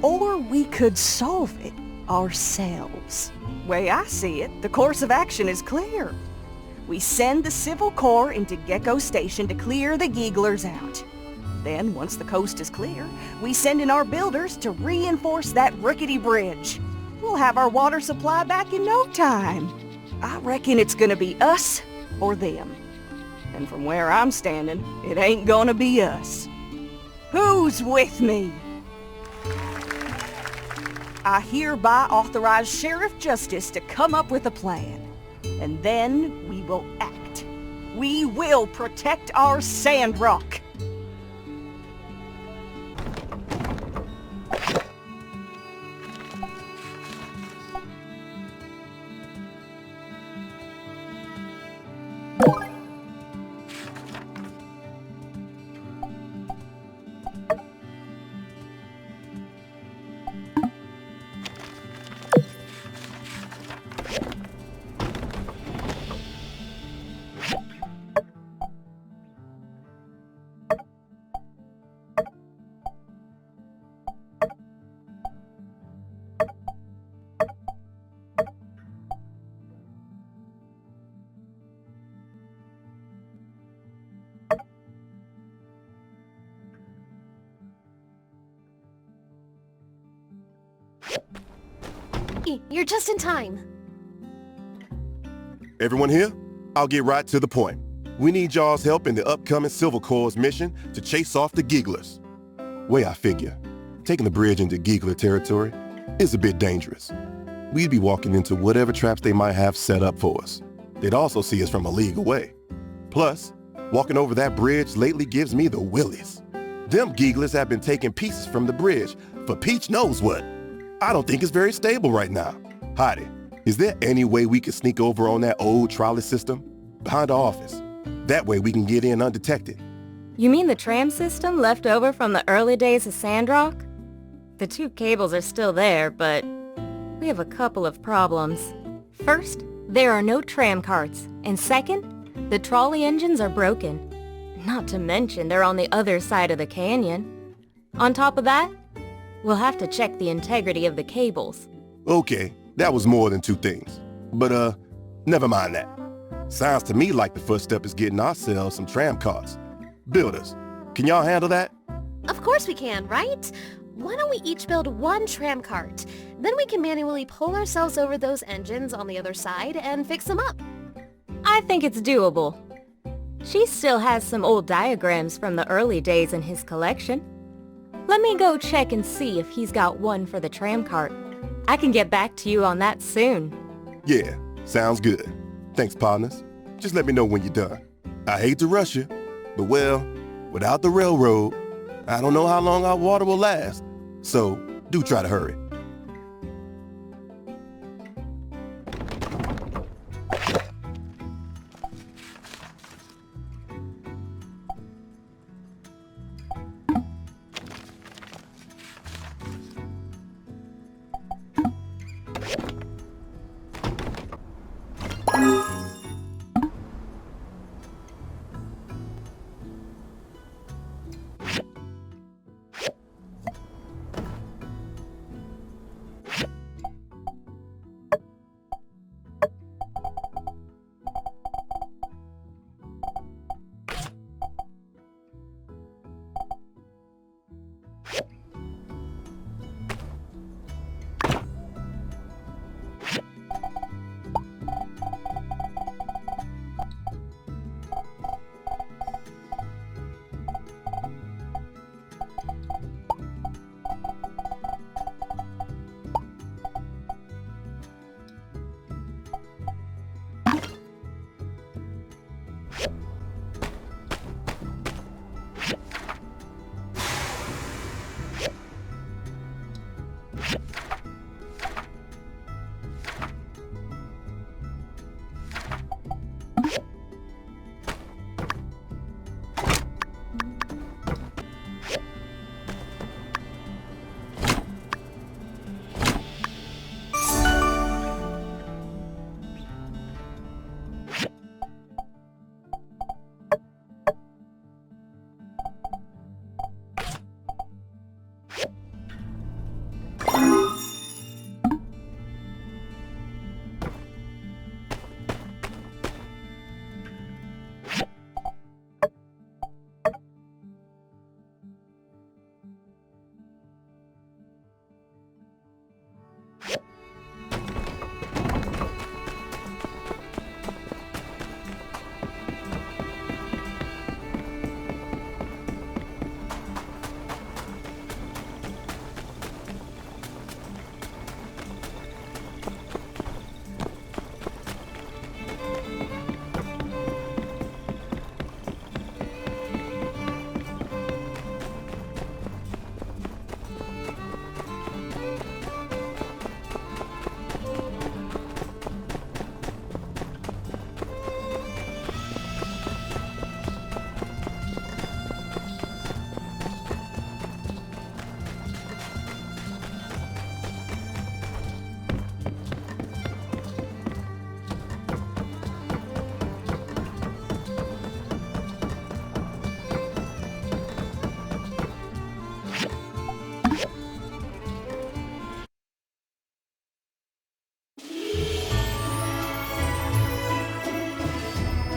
Or we could solve it ourselves. Way I see it, the course of action is clear. We send the Civil Corps into Gecko Station to clear the gigglers out. Then, once the coast is clear, we send in our builders to reinforce that rickety bridge. We'll have our water supply back in no time. I reckon it's gonna be us or them. And from where I'm standing, it ain't gonna be us. Who's with me? I hereby authorize Sheriff Justice to come up with a plan. And then we will act. We will protect our Sandrock. You're just in time. Everyone here? I'll get right to the point. We need y'all's help in the upcoming Civil Corps' mission to chase off the gigglers. Way I figure, taking the bridge into giggler territory is a bit dangerous. We'd be walking into whatever traps they might have set up for us. They'd also see us from a league away. Plus, walking over that bridge lately gives me the willies. Them gigglers have been taking pieces from the bridge for Peach knows what. I don't think it's very stable right now. Heidi, is there any way we could sneak over on that old trolley system? Behind the office. That way we can get in undetected. You mean the tram system left over from the early days of Sandrock? The two cables are still there, but we have a couple of problems. First, there are no tram carts, and second, the trolley engines are broken. Not to mention they're on the other side of the canyon. On top of that, we'll have to check the integrity of the cables. Okay, that was more than two things. But, never mind that. Sounds to me like the first step is getting ourselves some tram carts. Builders, can y'all handle that? Of course we can, right? Why don't we each build one tram cart? Then we can manually pull ourselves over those engines on the other side and fix them up. I think it's doable. She still has some old diagrams from the early days in his collection. Let me go check and see if he's got one for the tram cart. I can get back to you on that soon. Yeah, sounds good. Thanks, partners. Just let me know when you're done. I hate to rush you, but well, without the railroad, I don't know how long our water will last. So, do try to hurry.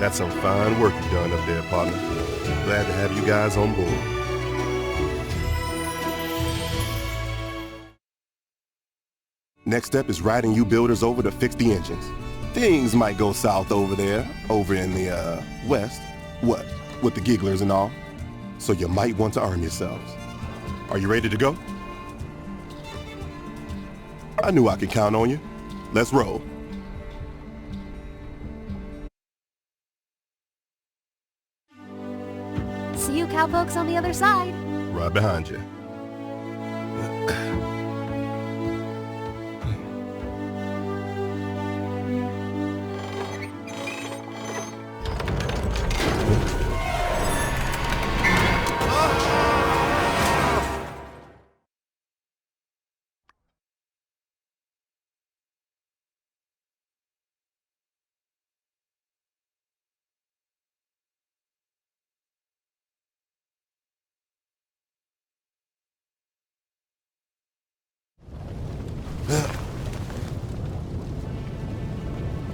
That's some fine work you've done up there, partner. Glad to have you guys on board. Next step is riding you builders over to fix the engines. Things might go south over there, over in the, west. What? With the gigglers and all. So you might want to arm yourselves. Are you ready to go? I knew I could count on you. Let's roll. See you cowpokes on the other side. Right behind you.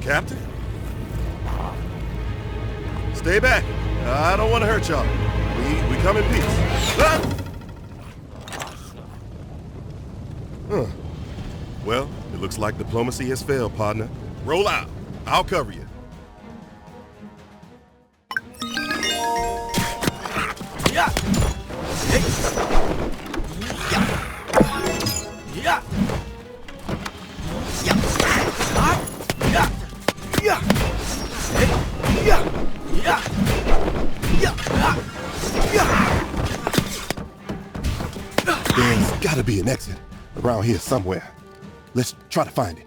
Captain? Stay back. I don't want to hurt y'all. We come in peace. Ah! Huh. Well, it looks like diplomacy has failed, partner. Roll out. I'll cover you. Yeah. Yeah. There's gotta be an exit around here somewhere. Let's try to find it.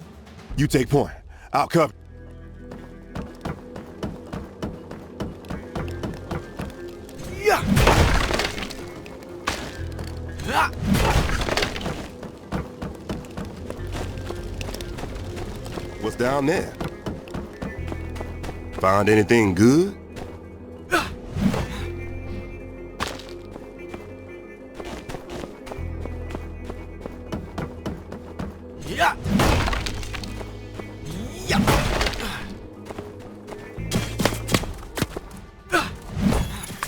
You take point. I'll cover. What's down there? Found anything good?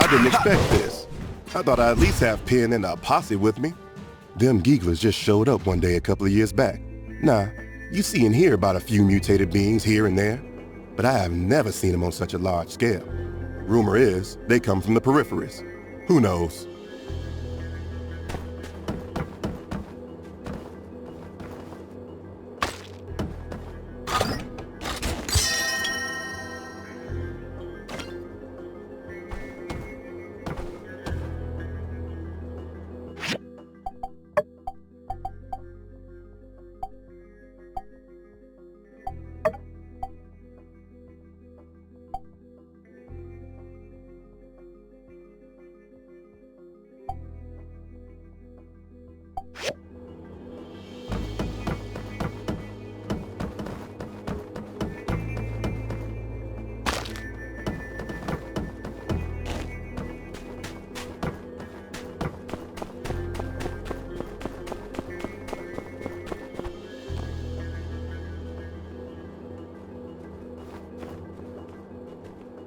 I didn't expect this. I thought I'd at least have Penn and a posse with me. Them gigglers just showed up one day a couple of years back. Nah, you see and hear about a few mutated beings here and there, but I have never seen them on such a large scale. Rumor is they come from the peripheries. Who knows?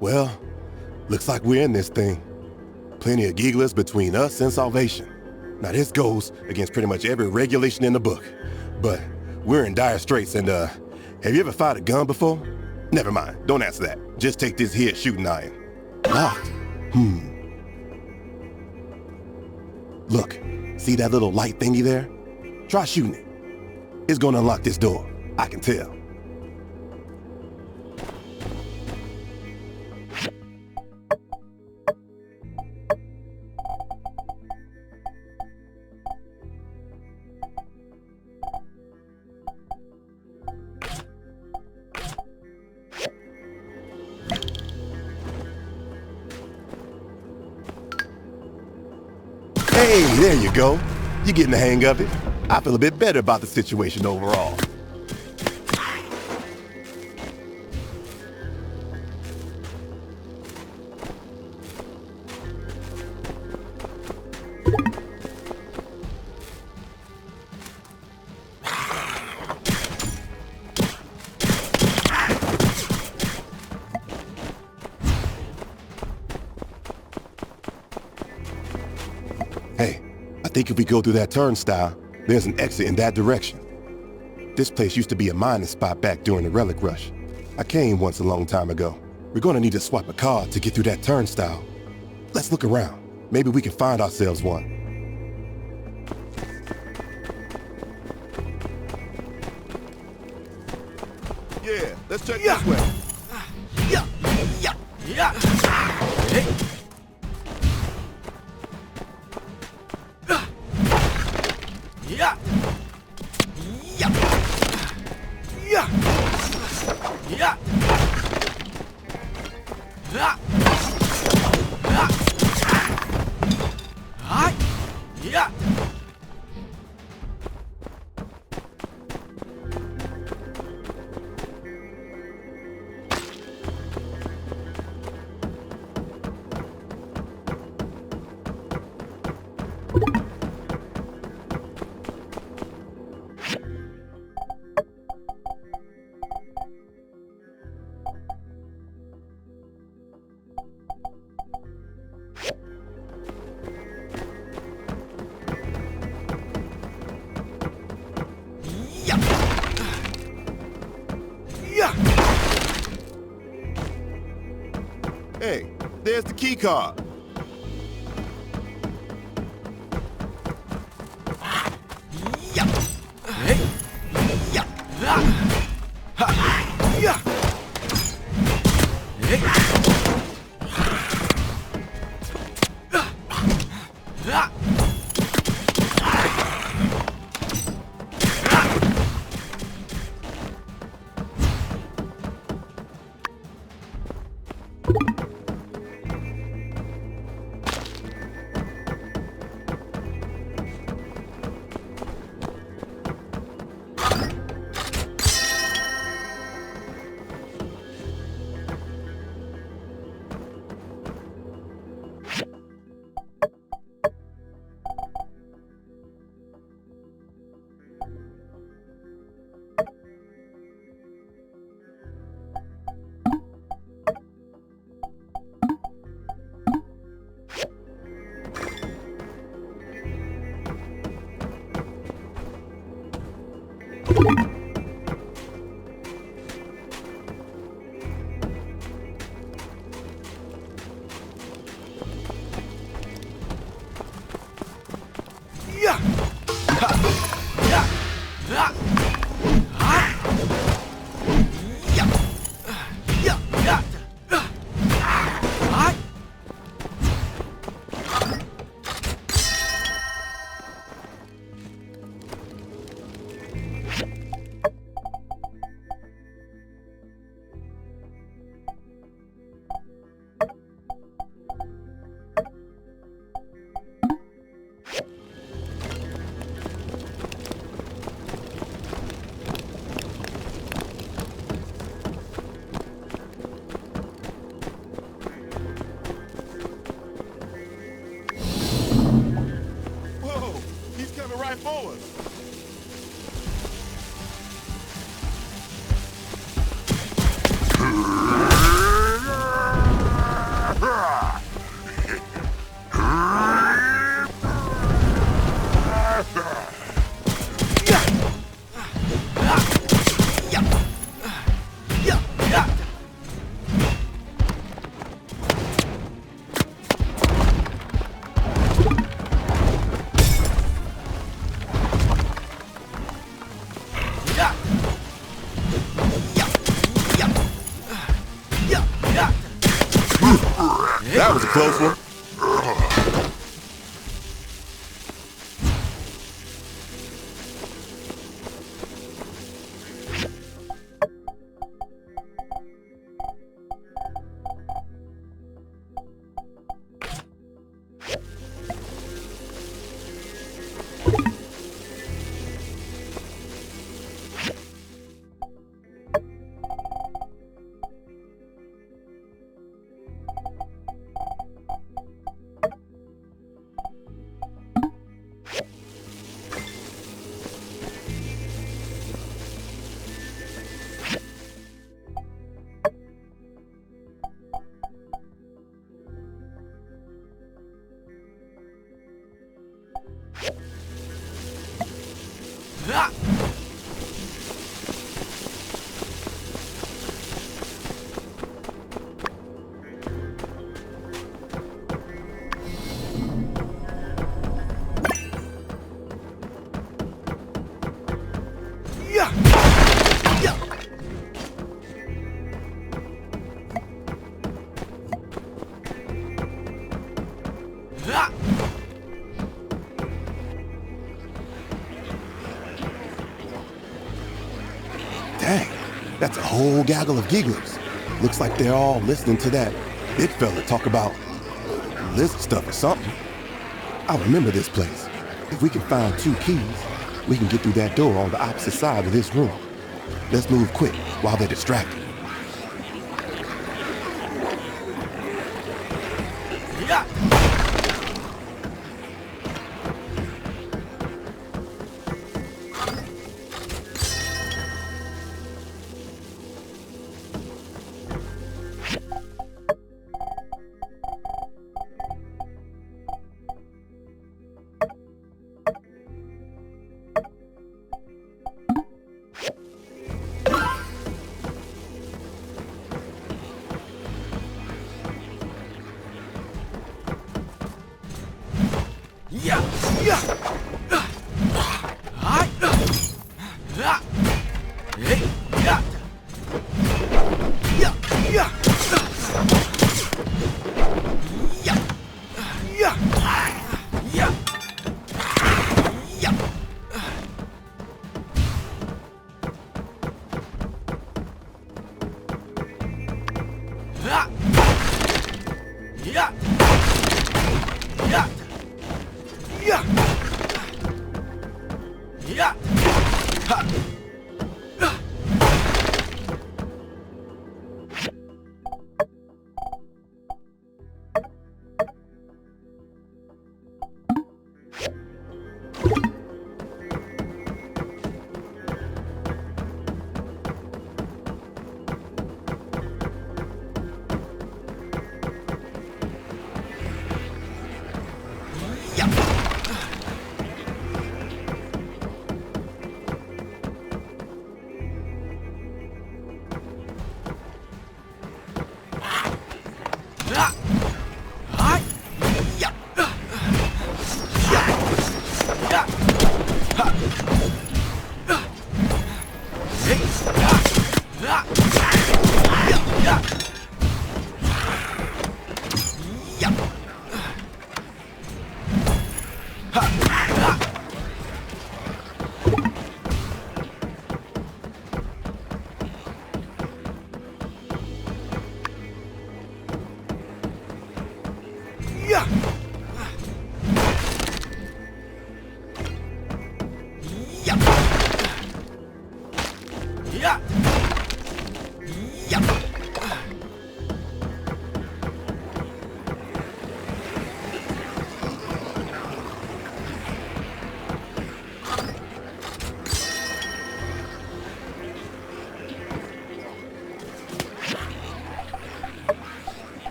Well, looks like we're in this thing. Plenty of gigglers between us and salvation. Now this goes against pretty much every regulation in the book. But we're in dire straits and, have you ever fired a gun before? Never mind, don't answer that. Just take this here shooting iron. Locked? Look, see that little light thingy there? Try shooting it. It's gonna unlock this door, I can tell. Hey, there you go. You're getting the hang of it. I feel a bit better about the situation overall. think if we go through that turnstile, there's an exit in that direction. This place used to be a mining spot back during the Relic Rush. I came once a long time ago. We're gonna need to swap a car to get through that turnstile. Let's look around. Maybe we can find ourselves one. Yeah, let's check this way. Yeah. Hey. Yeah. Hey, there's the key card. That was a close one. Dang, that's a whole gaggle of gigglers. Looks like they're all listening to that big fella talk about list stuff or something. I remember this place. If we can find 2 keys, we can get through that door on the opposite side of this room. Let's move quick while they're distracted.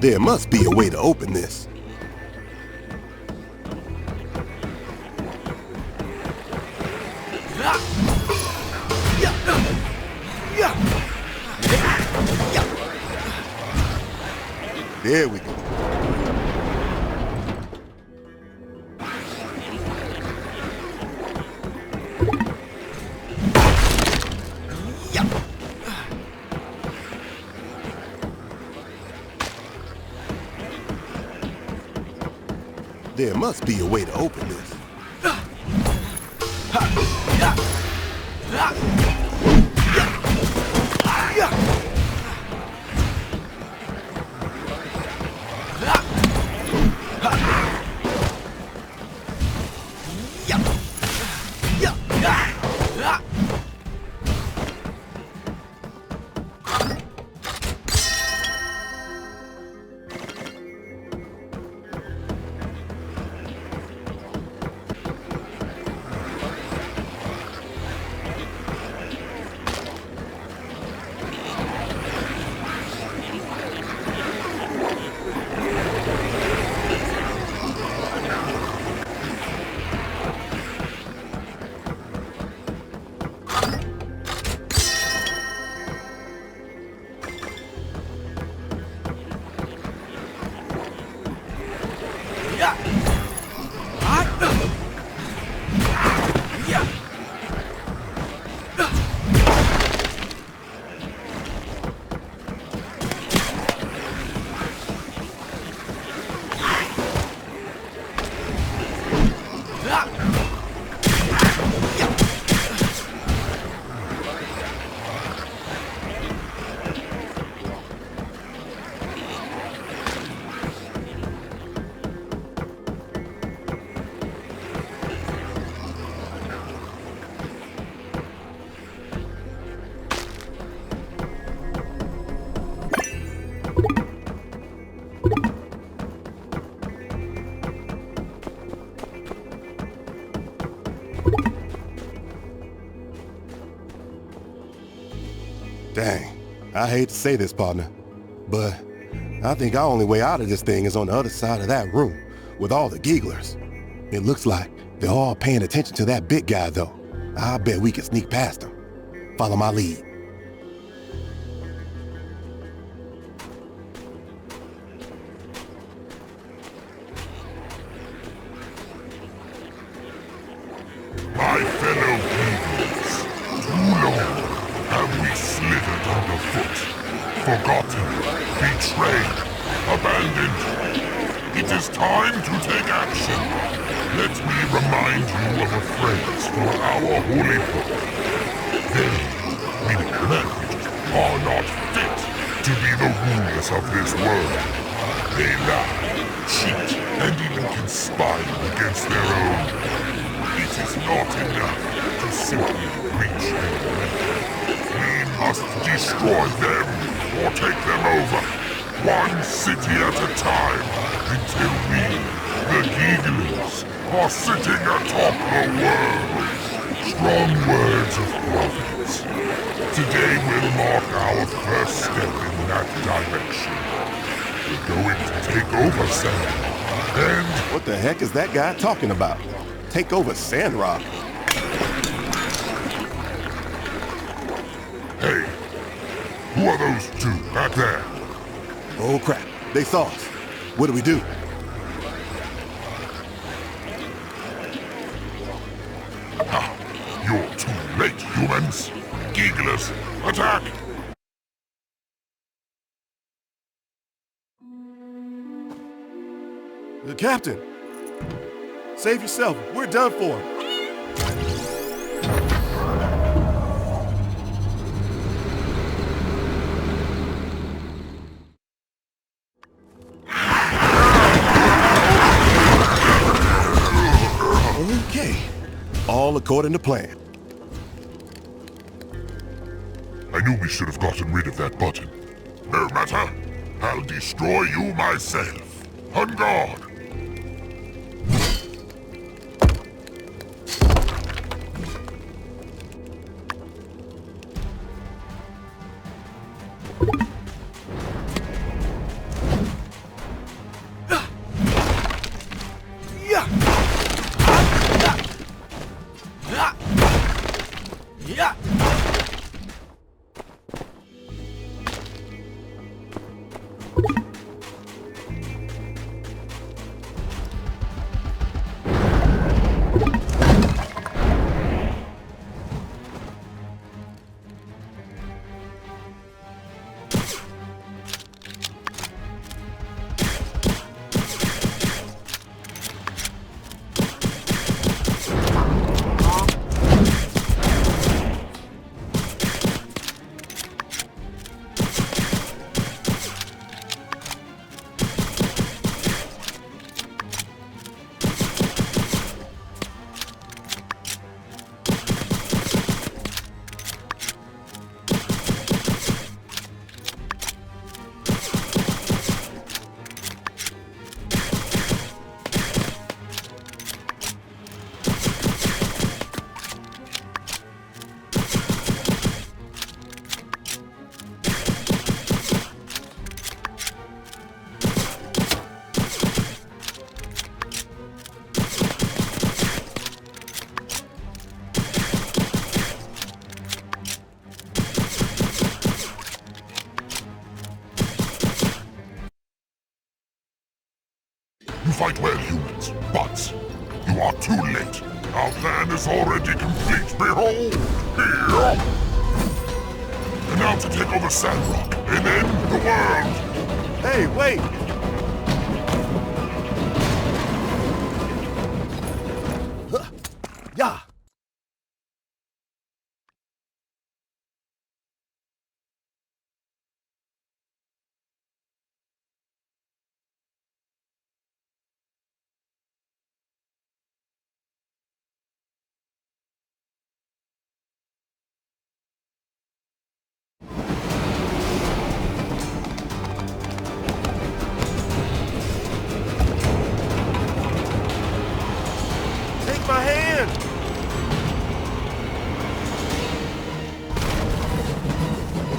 There must be a way to open this. There we go. There must be a way to open this. Dang, I hate to say this, partner, but I think our only way out of this thing is on the other side of that room, with all the gigglers. It looks like they're all paying attention to that big guy, though. I bet we can sneak past him. Follow my lead. My fellow gigglers, too long have we slithered underfoot, forgotten, betrayed, abandoned. It is time to take action. Let me remind you of a phrase from our holy book. They, meaning the languages, are not fit to be the rulers of this world. They lie, cheat, and even conspire against their own. It is not enough to simply reach their level. We must destroy them or take them over, one city at a time, until we, the gigglers, are sitting atop the world. Strong words of providence. Today will mark our first step in that direction. We're going to take over Sandrock, and... What the heck is that guy talking about? Take over Sandrock? Hey, who are those two back there? Oh crap, they saw us. What do we do? You're too late, humans. Gigglers, attack! The captain! Save yourself, we're done for. Okay, all according to plan. I knew we should have gotten rid of that button. No matter, I'll destroy you myself. On guard! fight well, humans, but you are too late. Our plan is already complete. Behold, here! And now to take over Sandrock and end the world! Hey, wait! Yeah! Take my hand!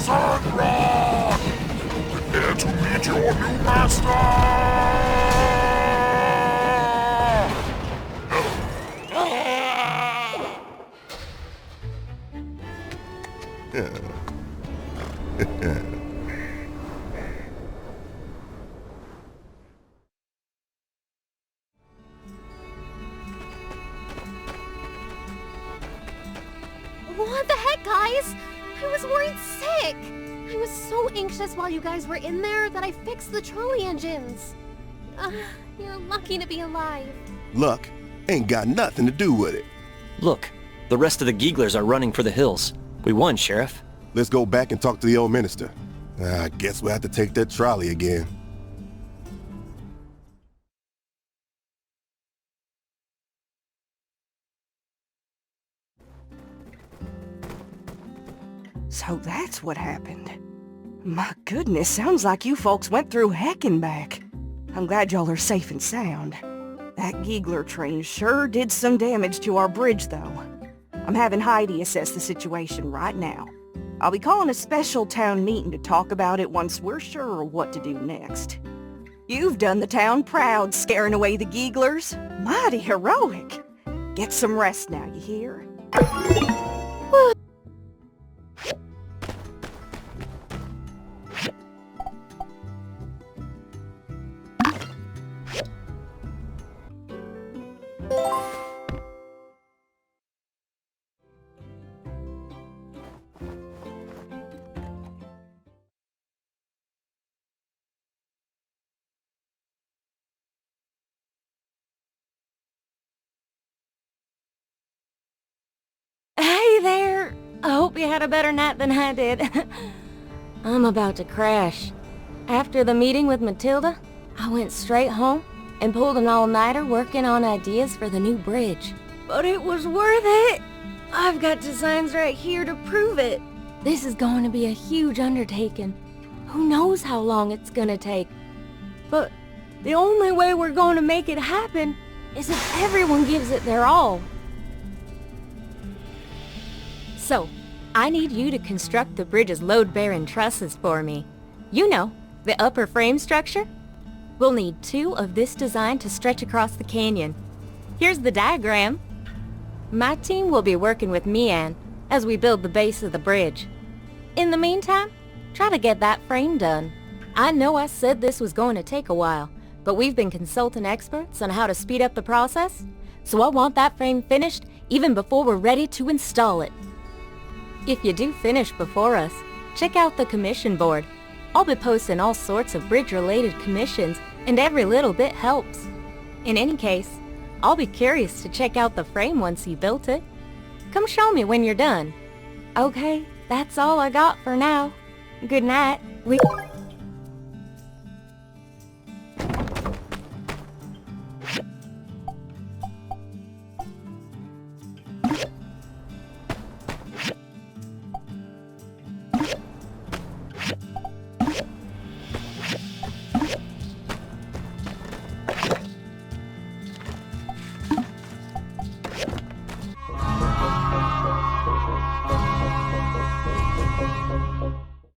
Sandrock! Prepare to meet your new master! What the heck, guys? I was worried sick. I was so anxious while you guys were in there that I fixed the trolley engines. You're lucky to be alive. Luck ain't got nothing to do with it. Look, the rest of the gigglers are running for the hills. We won, Sheriff. Let's go back and talk to the old minister. I guess we'll have to take that trolley again. So that's what happened. My goodness, sounds like you folks went through heck and back. I'm glad y'all are safe and sound. That giggler train sure did some damage to our bridge, though. I'm having Heidi assess the situation right now. I'll be calling a special town meeting to talk about it once we're sure what to do next. You've done the town proud, scaring away the gigglers. Mighty heroic. Get some rest now, you hear? Hey there! I hope you had a better night than I did. I'm about to crash. After the meeting with Matilda, I went straight home and pulled an all-nighter working on ideas for the new bridge. But it was worth it! I've got designs right here to prove it. This is going to be a huge undertaking. Who knows how long it's gonna take. But the only way we're going to make it happen is if everyone gives it their all. So, I need you to construct the bridge's load-bearing trusses for me. You know, the upper frame structure? We'll need 2 of this design to stretch across the canyon. Here's the diagram. My team will be working with Mian as we build the base of the bridge. In the meantime, try to get that frame done. I know I said this was going to take a while, but we've been consulting experts on how to speed up the process, so I want that frame finished even before we're ready to install it. If you do finish before us, check out the commission board. I'll be posting all sorts of bridge-related commissions, and every little bit helps. In any case, I'll be curious to check out the frame once you built it. Come show me when you're done. Okay, that's all I got for now. Good night.